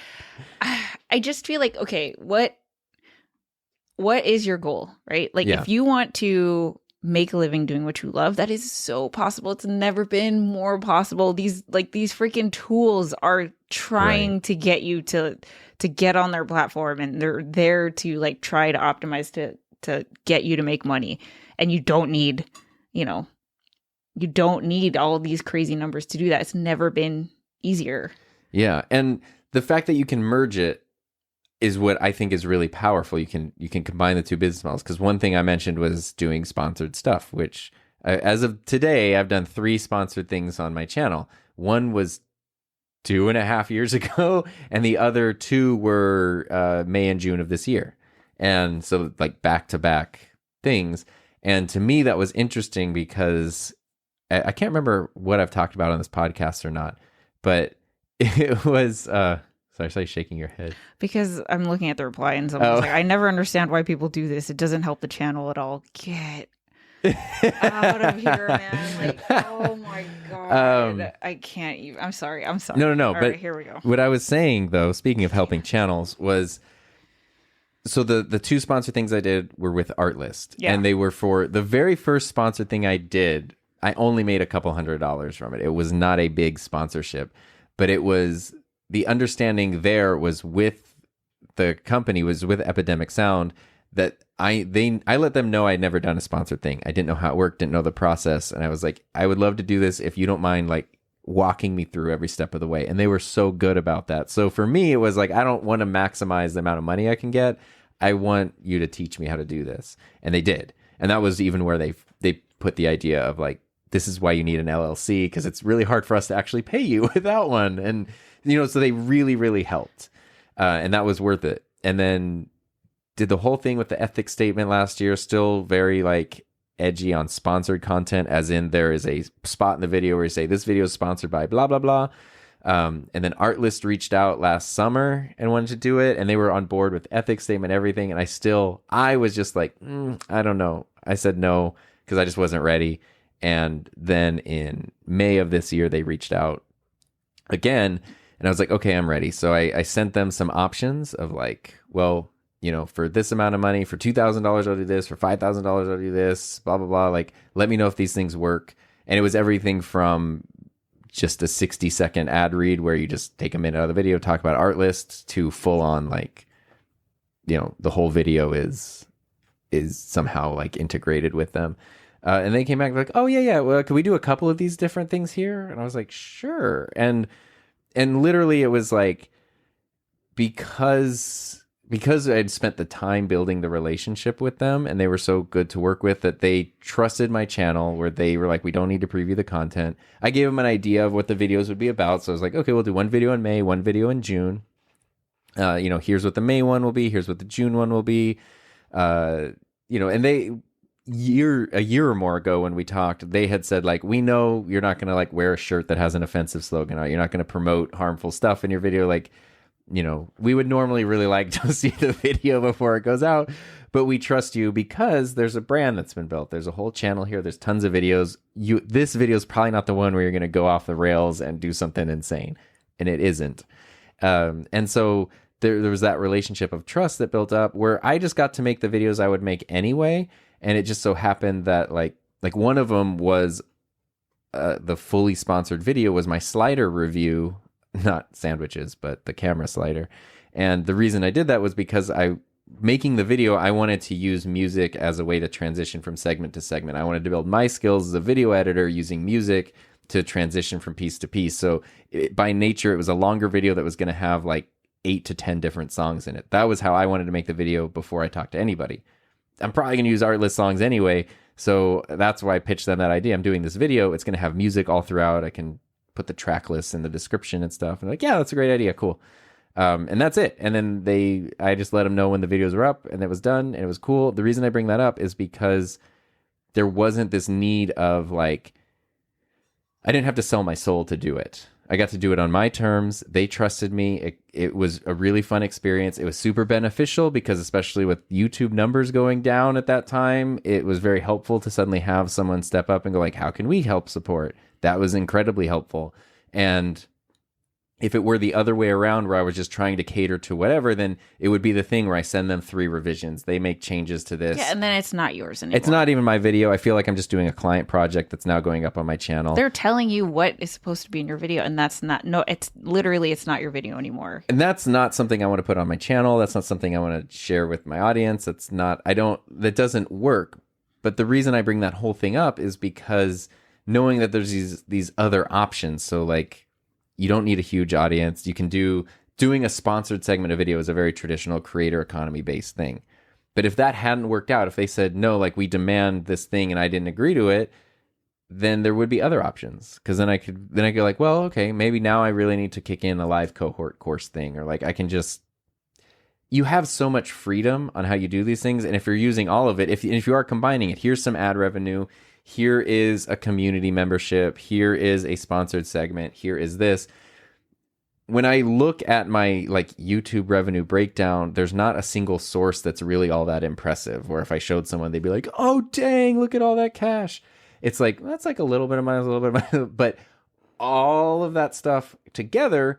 Speaker 2: just feel like, okay, what is your goal, right? Like if you want to make a living doing what you love, that is so possible. It's never been more possible. These freaking tools are trying to get you to get on their platform, and they're there to like try to optimize to get you to make money. And you don't need all these crazy numbers to do that. It's never been easier. Yeah.
Speaker 1: And the fact that you can merge it is what I think is really powerful. You can combine the two business models. Because one thing I mentioned was doing sponsored stuff, which as of today, I've done 3 sponsored things on my channel. One was 2.5 years ago, and the other 2 were May and June of this year. And so like back-to-back things. And to me, that was interesting because I can't remember what I've talked about on this podcast or not, but it was, sorry, I saw you shaking your head.
Speaker 2: Because I'm looking at the reply and someone's like, I never understand why people do this. It doesn't help the channel at all. Get out of here, man. Like, oh my God. I can't even, I'm sorry.
Speaker 1: No.
Speaker 2: All
Speaker 1: but
Speaker 2: right, here we go.
Speaker 1: What I was saying though, speaking of helping channels, was, so the 2 sponsored things I did were with Artlist, and they were for the very first sponsored thing I did. I only made a couple $100s from it. It was not a big sponsorship, but it was the understanding there was with the company, was with Epidemic Sound, that I let them know I'd never done a sponsored thing. I didn't know how it worked, didn't know the process, and I was like, I would love to do this if you don't mind like walking me through every step of the way. And they were so good about that. So for me, it was like, I don't want to maximize the amount of money I can get. I want you to teach me how to do this. And they did. And that was even where they put the idea of like, this is why you need an LLC, because it's really hard for us to actually pay you without one. And, so they really, really helped. And that was worth it. And then did the whole thing with the ethics statement last year, still very like edgy on sponsored content, as in there is a spot in the video where you say, this video is sponsored by blah, blah, blah. And then Artlist reached out last summer and wanted to do it, and they were on board with ethics statement, everything. And I was just like, I don't know. I said no, because I just wasn't ready. And then in May of this year, they reached out again, and I was like, okay, I'm ready. So I sent them some options of like, well, for this amount of money, for $2,000, I'll do this, for $5,000, I'll do this, blah, blah, blah. Like, let me know if these things work. And it was everything from just a 60-second ad read where you just take a minute out of the video, talk about Artlist, to full on like, the whole video is somehow like integrated with them. And they came back like, oh yeah. Well, could we do a couple of these different things here? And I was like, sure. And literally it was like, because because I'd spent the time building the relationship with them and they were so good to work with that they trusted my channel where they were like, we don't need to preview the content. I gave them an idea of what the videos would be about. So I was like, okay, we'll do one video in May, one video in June. Here's what the May one will be. Here's what the June one will be. And a year or more ago when we talked, they had said like, we know you're not going to like wear a shirt that has an offensive slogan on it. You're not going to promote harmful stuff in your video. Like, we would normally really like to see the video before it goes out, but we trust you because there's a brand that's been built. There's a whole channel here. There's tons of videos. This video is probably not the one where you're going to go off the rails and do something insane. And it isn't. And so there was that relationship of trust that built up where I just got to make the videos I would make anyway. And it just so happened that like one of them was the fully sponsored video was my slider review, not sandwiches, but the camera slider. And the reason I did that was because making the video, I wanted to use music as a way to transition from segment to segment. I wanted to build my skills as a video editor using music to transition from piece to piece. So by nature, it was a longer video that was going to have like 8 to 10 different songs in it. That was how I wanted to make the video before I talked to anybody. I'm probably going to use artless songs anyway. So that's why I pitched them that idea. I'm doing this video. It's going to have music all throughout. I can put the track list in the description and stuff. And like, yeah, that's a great idea. Cool. And that's it. And then I just let them know when the videos were up and it was done and it was cool. The reason I bring that up is because there wasn't this need of like, I didn't have to sell my soul to do it. I got to do it on my terms. They trusted me. It was a really fun experience. It was super beneficial because especially with YouTube numbers going down at that time, it was very helpful to suddenly have someone step up and go like, how can we help support? That was incredibly helpful. And if it were the other way around where I was just trying to cater to whatever, then it would be the thing where I send them 3 revisions. They make changes to this.
Speaker 2: Yeah, and then it's not yours anymore.
Speaker 1: It's not even my video. I feel like I'm just doing a client project that's now going up on my channel.
Speaker 2: They're telling you what is supposed to be in your video, and that's not, it's not your video anymore.
Speaker 1: And that's not something I want to put on my channel. That's not something I want to share with my audience. That doesn't work. But the reason I bring that whole thing up is because knowing that there's these other options. So like, you don't need a huge audience. You can doing a sponsored segment of video is a very traditional creator economy based thing. But if that hadn't worked out, if they said, no, like we demand this thing and I didn't agree to it, then there would be other options. Cause then I could like, well, okay, maybe now I really need to kick in a live cohort course thing. Or like, you have so much freedom on how you do these things. And if you're using all of it, if you are combining it, here's some ad revenue, here is a community membership, here is a sponsored segment, here is this. When I look at my like YouTube revenue breakdown, there's not a single source that's really all that impressive. Where if I showed someone, they'd be like, oh, dang, look at all that cash. It's like, that's like a little bit of mine, a little bit of mine. But all of that stuff together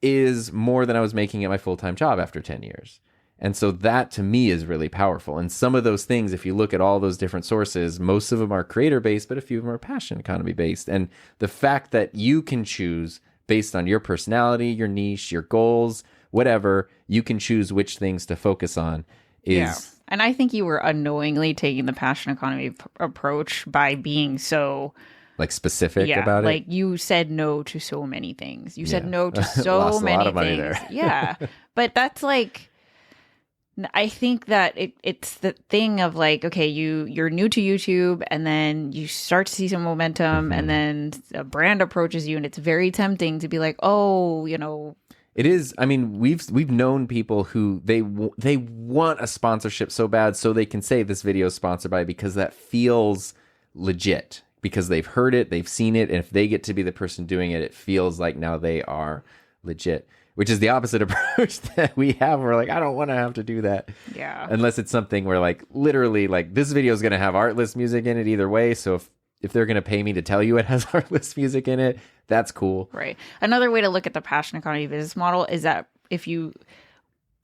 Speaker 1: is more than I was making at my full-time job after 10 years. And so that to me is really powerful. And some of those things, if you look at all those different sources, most of them are creator-based, but a few of them are passion economy-based. And the fact that you can choose based on your personality, your niche, your goals, whatever, you can choose which things to focus on is...
Speaker 2: Yeah. And I think you were unknowingly taking the passion economy approach by being so...
Speaker 1: like specific about it?
Speaker 2: Like you said no to so many things. You said no to so many
Speaker 1: a lot of
Speaker 2: things.
Speaker 1: money there.
Speaker 2: Yeah. But that's like... I think that it's the thing of like, okay, you're new to YouTube and then you start to see some momentum and then a brand approaches you and it's very tempting to be like, oh,
Speaker 1: It is. I mean, we've known people who they want a sponsorship so bad so they can say this video is sponsored by, because that feels legit, because they've heard it, they've seen it, and if they get to be the person doing it, it feels like now they are legit. Which is the opposite approach that we have. We're like, I don't want to have to do that.
Speaker 2: Yeah.
Speaker 1: Unless it's something where like literally like this video is going to have artless music in it either way. So if they're going to pay me to tell you it has artless music in it, that's cool.
Speaker 2: Right. Another way to look at the passion economy business model is that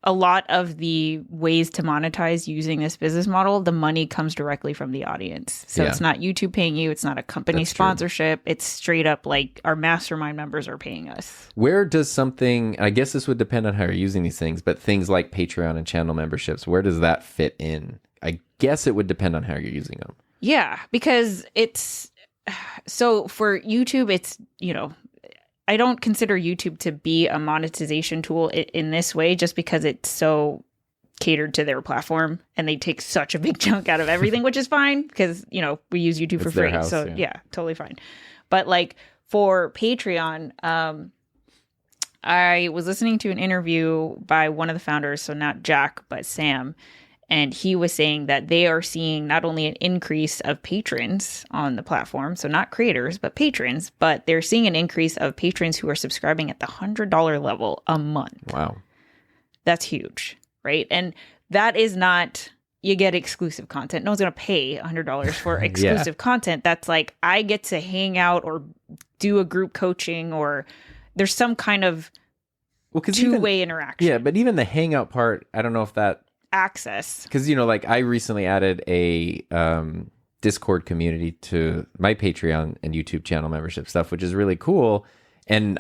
Speaker 2: a lot of the ways to monetize using this business model, the money comes directly from the audience. So It's not YouTube paying you. It's not a company sponsorship. It's straight up like our mastermind members are paying us.
Speaker 1: Where does something, I guess this would depend on how you're using these things, but things like Patreon and channel memberships, where does that fit in? I guess it would depend on how you're using them.
Speaker 2: Yeah, because so for YouTube, it's, I don't consider YouTube to be a monetization tool in this way, just because it's so catered to their platform, and they take such a big chunk out of everything, which is fine because, you know, we use YouTube for free.
Speaker 1: House,
Speaker 2: so yeah, totally fine. But like for Patreon, I was listening to an interview by one of the founders, so not Jack, but Sam. And he was saying that they are seeing not only an increase of patrons on the platform, so not creators, but patrons, but they're seeing an increase of patrons who are subscribing at the $100 level a month.
Speaker 1: Wow.
Speaker 2: That's huge, right? And that is not, you get exclusive content. No one's going to pay $100 for exclusive content. That's like, I get to hang out or do a group coaching, or there's some kind of two-way interaction.
Speaker 1: Yeah, but even the hangout part, I don't know if that
Speaker 2: access,
Speaker 1: because, you know, like I recently added a Discord community to my Patreon and YouTube channel membership stuff, which is really cool. And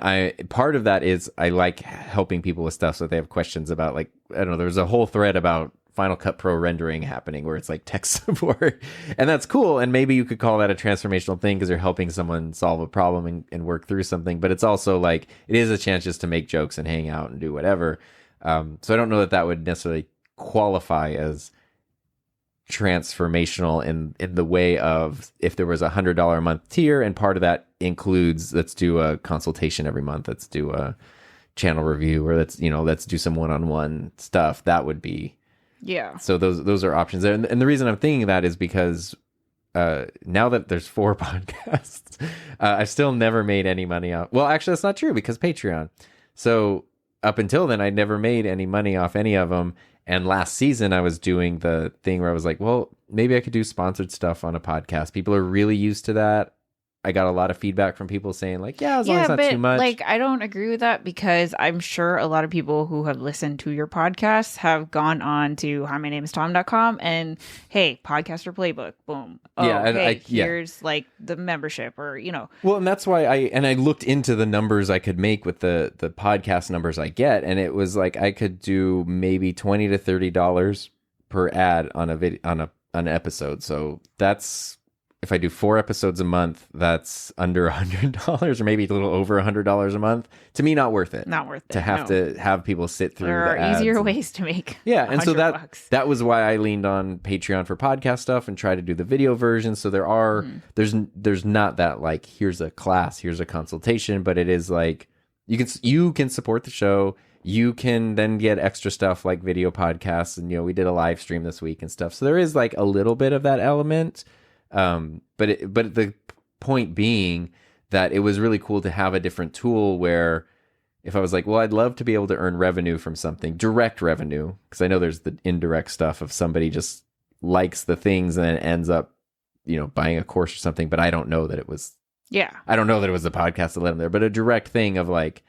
Speaker 1: part of that is I like helping people with stuff, so if they have questions about, like, I don't know, there's a whole thread about Final Cut Pro rendering happening where it's like tech support, and that's cool. And maybe you could call that a transformational thing because you're helping someone solve a problem and work through something. But it's also like, it is a chance just to make jokes and hang out and do whatever. So I don't know that would necessarily qualify as transformational in the way of if there was $100 a month tier, and part of that includes, let's do a consultation every month, let's do a channel review, or let's do some one-on-one stuff. That would be,
Speaker 2: yeah.
Speaker 1: So those are options there. And the reason I'm thinking that is because now that there's 4 podcasts, I've still never made any money off. Well, actually, that's not true because Patreon. So up until then, I never made any money off any of them. And last season, I was doing the thing where I was like, well, maybe I could do sponsored stuff on a podcast. People are really used to that. I got a lot of feedback from people saying, like, yeah, as long as it's not too much.
Speaker 2: Like, I don't agree with that, because I'm sure a lot of people who have listened to your podcasts have gone on to HiMyNameIsTom.com and, hey, Podcaster Playbook, boom. Oh, yeah, here's like the membership, or, you know.
Speaker 1: Well, and that's why I looked into the numbers I could make with the podcast numbers I get, and it was like I could do maybe $20 to $30 per ad on a video, on an episode. So that's, if I do 4 episodes a month, that's under $100, or maybe a little over $100 a month. To me, not worth it.
Speaker 2: Not worth it.
Speaker 1: To have people sit through.
Speaker 2: There are easier ways to make.
Speaker 1: Yeah, and so
Speaker 2: $100.
Speaker 1: that was why I leaned on Patreon for podcast stuff and try to do the video version. So there's not that like, here's a class, here's a consultation, but it is like you can support the show. You can then get extra stuff like video podcasts, and we did a live stream this week and stuff. So there is like a little bit of that element. But the point being that it was really cool to have a different tool where if I was like, well, I'd love to be able to earn revenue from something, direct revenue, because I know there's the indirect stuff of somebody just likes the things and then ends up, buying a course or something, but I don't know that it was, I don't know that it was the podcast that led them there, but a direct thing of like,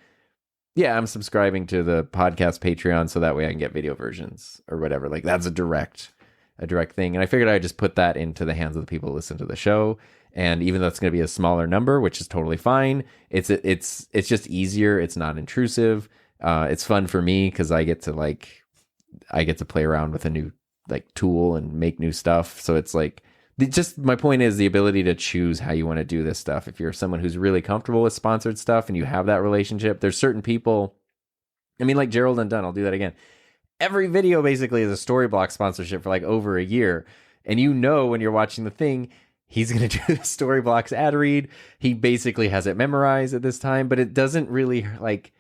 Speaker 1: yeah, I'm subscribing to the podcast Patreon so that way I can get video versions or whatever. Like that's a direct thing. And I figured I'd just put that into the hands of the people who listen to the show. And even though it's going to be a smaller number, which is totally fine, it's just easier. It's not intrusive. It's fun for me because I get to play around with a new like tool and make new stuff. So it's like, just my point is the ability to choose how you want to do this stuff. If you're someone who's really comfortable with sponsored stuff and you have that relationship, there's certain people, I mean, like Gerald Undone, I'll do that again. Every video basically is a Storyblock sponsorship for like over a year. And when you're watching the thing, he's going to do the Storyblocks ad read. He basically has it memorized at this time, but it doesn't really like,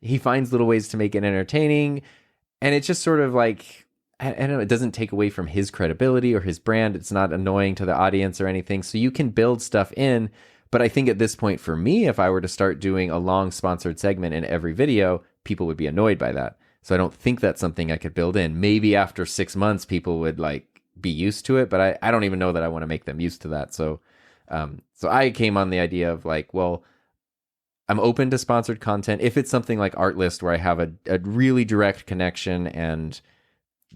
Speaker 1: he finds little ways to make it entertaining. And it's just sort of like, I don't know, it doesn't take away from his credibility or his brand. It's not annoying to the audience or anything. So you can build stuff in. But I think at this point for me, if I were to start doing a long sponsored segment in every video, people would be annoyed by that. So I don't think that's something I could build in. Maybe after 6 months, people would like be used to it, but I don't even know that I want to make them used to that. So I came on the idea of like, well, I'm open to sponsored content. If it's something like Artlist where I have a really direct connection and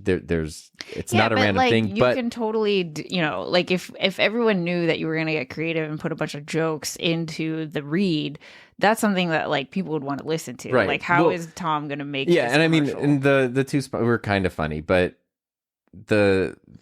Speaker 1: it's not a random thing,
Speaker 2: but you can totally, like if everyone knew that you were going to get creative and put a bunch of jokes into the read, that's something that like people would want to listen to. Right. Like how is Tom going to make this
Speaker 1: and
Speaker 2: commercial?
Speaker 1: I mean, and the two were kind of funny, but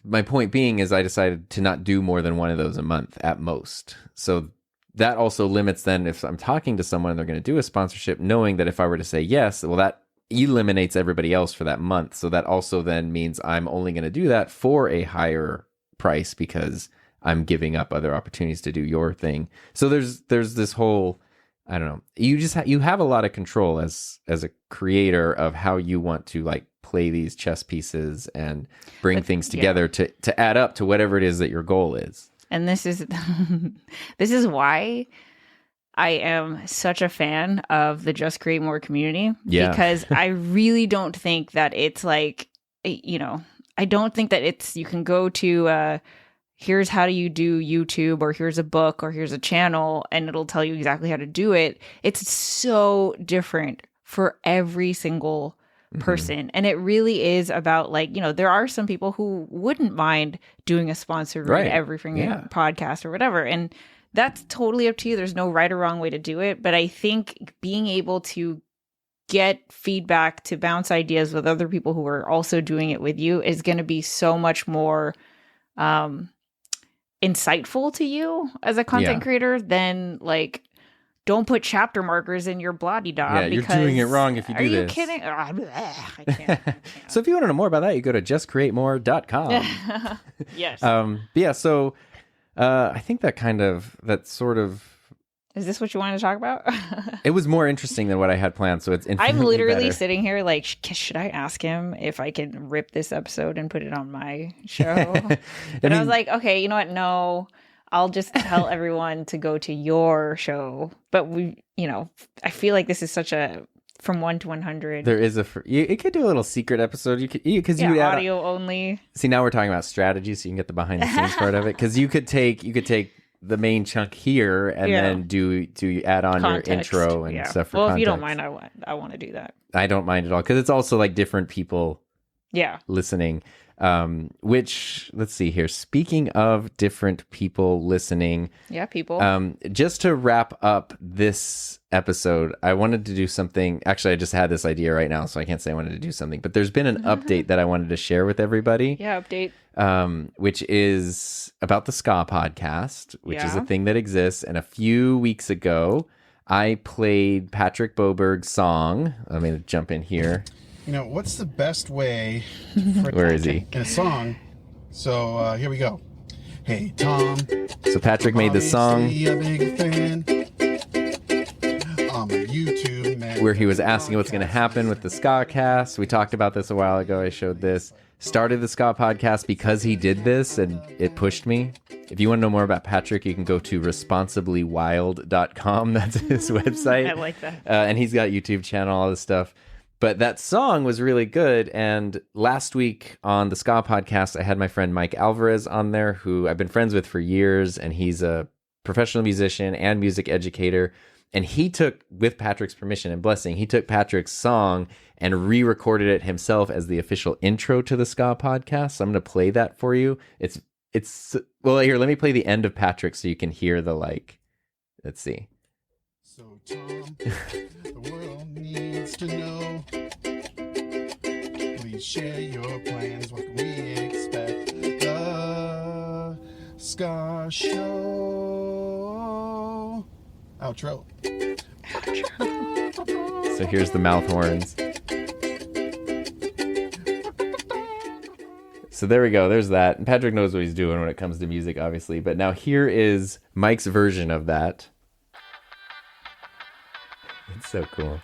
Speaker 1: my point being is I decided to not do more than one of those a month at most. So that also limits then if I'm talking to someone and they're going to do a sponsorship, knowing that if I were to say yes, well, that eliminates everybody else for that month. So that also then means I'm only going to do that for a higher price because I'm giving up other opportunities to do your thing. So there's this whole, I don't know, you have a lot of control as a creator of how you want to like play these chess pieces and bring things together to add up to whatever it is that your goal is.
Speaker 2: And this is this is why I am such a fan of the Just Create More community.
Speaker 1: Yeah.
Speaker 2: Because I really don't think that it's like, you know, I don't think that it's, you can go to here's how do you do YouTube, or here's a book, or here's a channel, and it'll tell you exactly how to do it. It's so different for every single person. And it really is about, like, you know, there are some people who wouldn't mind doing a sponsored read every freaking podcast or whatever. And that's totally up to you. There's no right or wrong way to do it. But I think being able to get feedback, to bounce ideas with other people who are also doing it with you, is going to be so much more insightful to you as a content creator than, like, don't put chapter markers in your blah-de-da.
Speaker 1: Yeah, you're doing it wrong if you do this.
Speaker 2: Are you kidding? I can't.
Speaker 1: So if you want to know more about that, you go to justcreatemore.com.
Speaker 2: Yes.
Speaker 1: So I think that sort of...
Speaker 2: Is this what you wanted to talk about?
Speaker 1: It was more interesting than what I had planned, so it's infinitely
Speaker 2: I'm literally
Speaker 1: better.
Speaker 2: sitting here like, should I ask him if I can rip this episode and put it on my show? But I was like, okay, you know what? No, I'll just tell everyone to go to your show. But I feel like this is such a from 1 to 100.
Speaker 1: There is it could do a little secret episode. You could
Speaker 2: audio only.
Speaker 1: See, now we're talking about strategy, so you can get the behind the scenes part of it. Because you could take the main chunk here and then do add on context, your intro and stuff for context.
Speaker 2: If you don't mind, I want to do that.
Speaker 1: I don't mind at all, because it's also like different people listening. Which, let's see here. Speaking of different people listening.
Speaker 2: Yeah, people.
Speaker 1: Just to wrap up this episode, I wanted to do something. Actually, I just had this idea right now, so I can't say I wanted to do something. But there's been an update that I wanted to share with everybody.
Speaker 2: Yeah, update.
Speaker 1: Which is about the Ska podcast, which is a thing that exists. And a few weeks ago, I played Patrick Boberg's song. Let me jump in here.
Speaker 3: You know, what's the best way for
Speaker 1: Where is he?
Speaker 3: In a song? So here we go. Hey, Tom.
Speaker 1: So Patrick made this song
Speaker 3: A big fan. I'm a YouTube man.
Speaker 1: where he was asking what's going to happen with the Ska cast. We talked about this a while ago. I showed this. Started the Ska podcast because he did this, and it pushed me. If you want to know more about Patrick, you can go to responsiblywild.com. That's his website.
Speaker 2: I like that.
Speaker 1: And he's got a YouTube channel, all this stuff. But that song was really good. And last week on the Ska podcast, I had my friend Mike Alvarez on there, who I've been friends with for years. And he's a professional musician and music educator. And he took, with Patrick's permission and blessing, he took Patrick's song and re-recorded it himself as the official intro to the Ska podcast. So I'm going to play that for you. Well, here, let me play the end of Patrick so you can hear the, let's see.
Speaker 3: So, Tom, the world needs to know. Please share your plans. What can we expect? The Ska Show. Outro.
Speaker 1: So here's the mouth horns. So there we go. There's that. And Patrick knows what he's doing when it comes to music, obviously. But now here is Mike's version of that. It's so cool.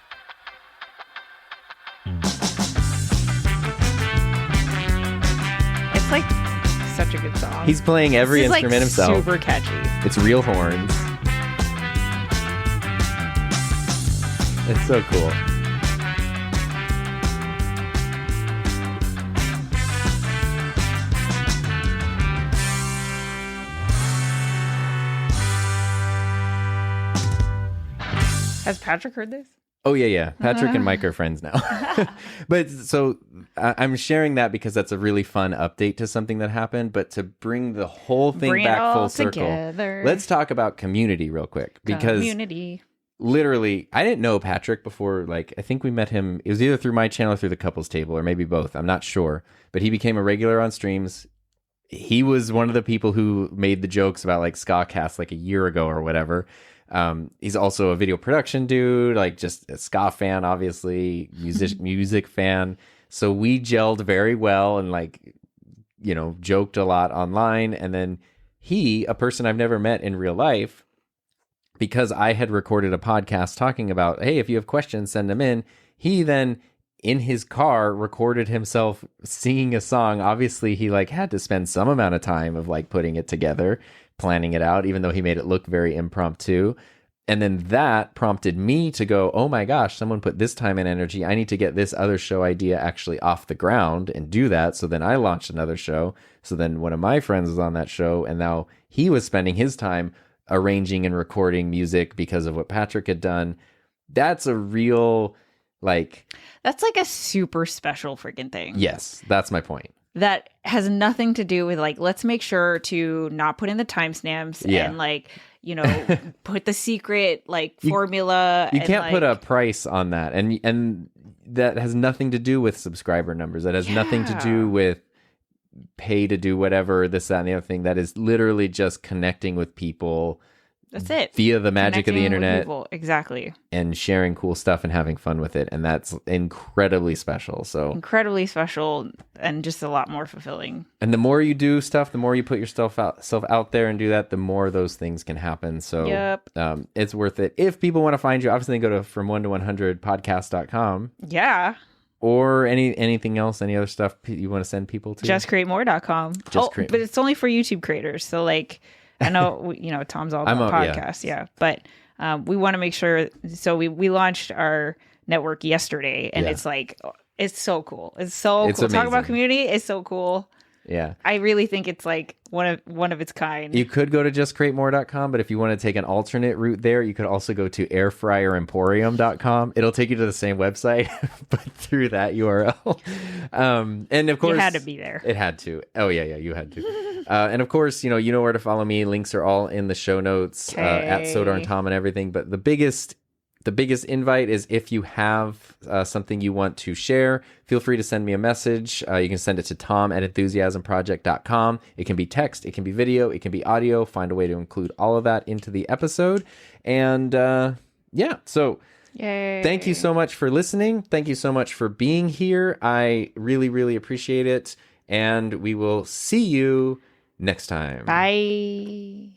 Speaker 2: It's like such a good song.
Speaker 1: He's playing every instrument himself.
Speaker 2: Super catchy.
Speaker 1: It's real horns. It's so cool.
Speaker 2: Has Patrick heard this?
Speaker 1: Oh, yeah. Patrick and Mike are friends now. But so I'm sharing that because that's a really fun update to something that happened. But to bring the whole thing back full circle, let's talk about community real quick. Because literally, I didn't know Patrick before. I think we met him. It was either through my channel or through the couples table, or maybe both. I'm not sure. But he became a regular on streams. He was one of the people who made the jokes about Ska Cast a year ago or whatever. He's also a video production dude, like just a ska fan, obviously, music fan. So we gelled very well and like, joked a lot online. And then he, a person I've never met in real life, because I had recorded a podcast talking about, hey, if you have questions, send them in. He then in his car recorded himself singing a song. Obviously, he like had to spend some amount of time of like putting it together, planning it out, even though he made it look very impromptu. And then that prompted me to go, oh my gosh, someone put this time and energy. I need to get this other show idea actually off the ground and do that. So then I launched another show. So then one of my friends was on that show, and now he was spending his time arranging and recording music because of what Patrick had done. That's a real,
Speaker 2: that's like a super special freaking thing.
Speaker 1: Yes, that's my point.
Speaker 2: That has nothing to do with like, let's make sure to not put in the timestamps and like, put the secret formula.
Speaker 1: You can't put a price on that. And that has nothing to do with subscriber numbers. That has nothing to do with pay to do whatever, this, that, and the other thing. That is literally just connecting with people.
Speaker 2: That's it.
Speaker 1: Via the magic of the internet.
Speaker 2: Exactly.
Speaker 1: And sharing cool stuff and having fun with it. And that's incredibly special. So
Speaker 2: incredibly special and just a lot more fulfilling.
Speaker 1: And the more you do stuff, the more you put yourself out there and do that, the more those things can happen. So it's worth it. If people want to find you, obviously go to from1to100podcast.com.
Speaker 2: Yeah.
Speaker 1: Or anything else, any other stuff you want to send people to?
Speaker 2: JustCreateMore.com. But it's only for YouTube creators. So I know, Tom's all about podcasts. Yeah. But we want to make sure. So we launched our network yesterday, and it's it's so cool. It's so cool.
Speaker 1: Amazing.
Speaker 2: Talk about community. It's so cool.
Speaker 1: Yeah.
Speaker 2: I really think it's like one of its kind.
Speaker 1: You could go to justcreatemore.com, but if you want to take an alternate route there, you could also go to airfryeremporium.com. It'll take you to the same website, but through that URL. And of course,
Speaker 2: you had to be there.
Speaker 1: It had to. Oh yeah, you had to. And of course, you know where to follow me. Links are all in the show notes at Sodar and Tom and everything. But the biggest invite is if you have something you want to share, feel free to send me a message. You can send it to tom@enthusiasmproject.com. It can be text, it can be video, it can be audio. Find a way to include all of that into the episode. And so
Speaker 2: yay.
Speaker 1: Thank you so much for listening. Thank you so much for being here. I really, really appreciate it. And we will see you next time.
Speaker 2: Bye.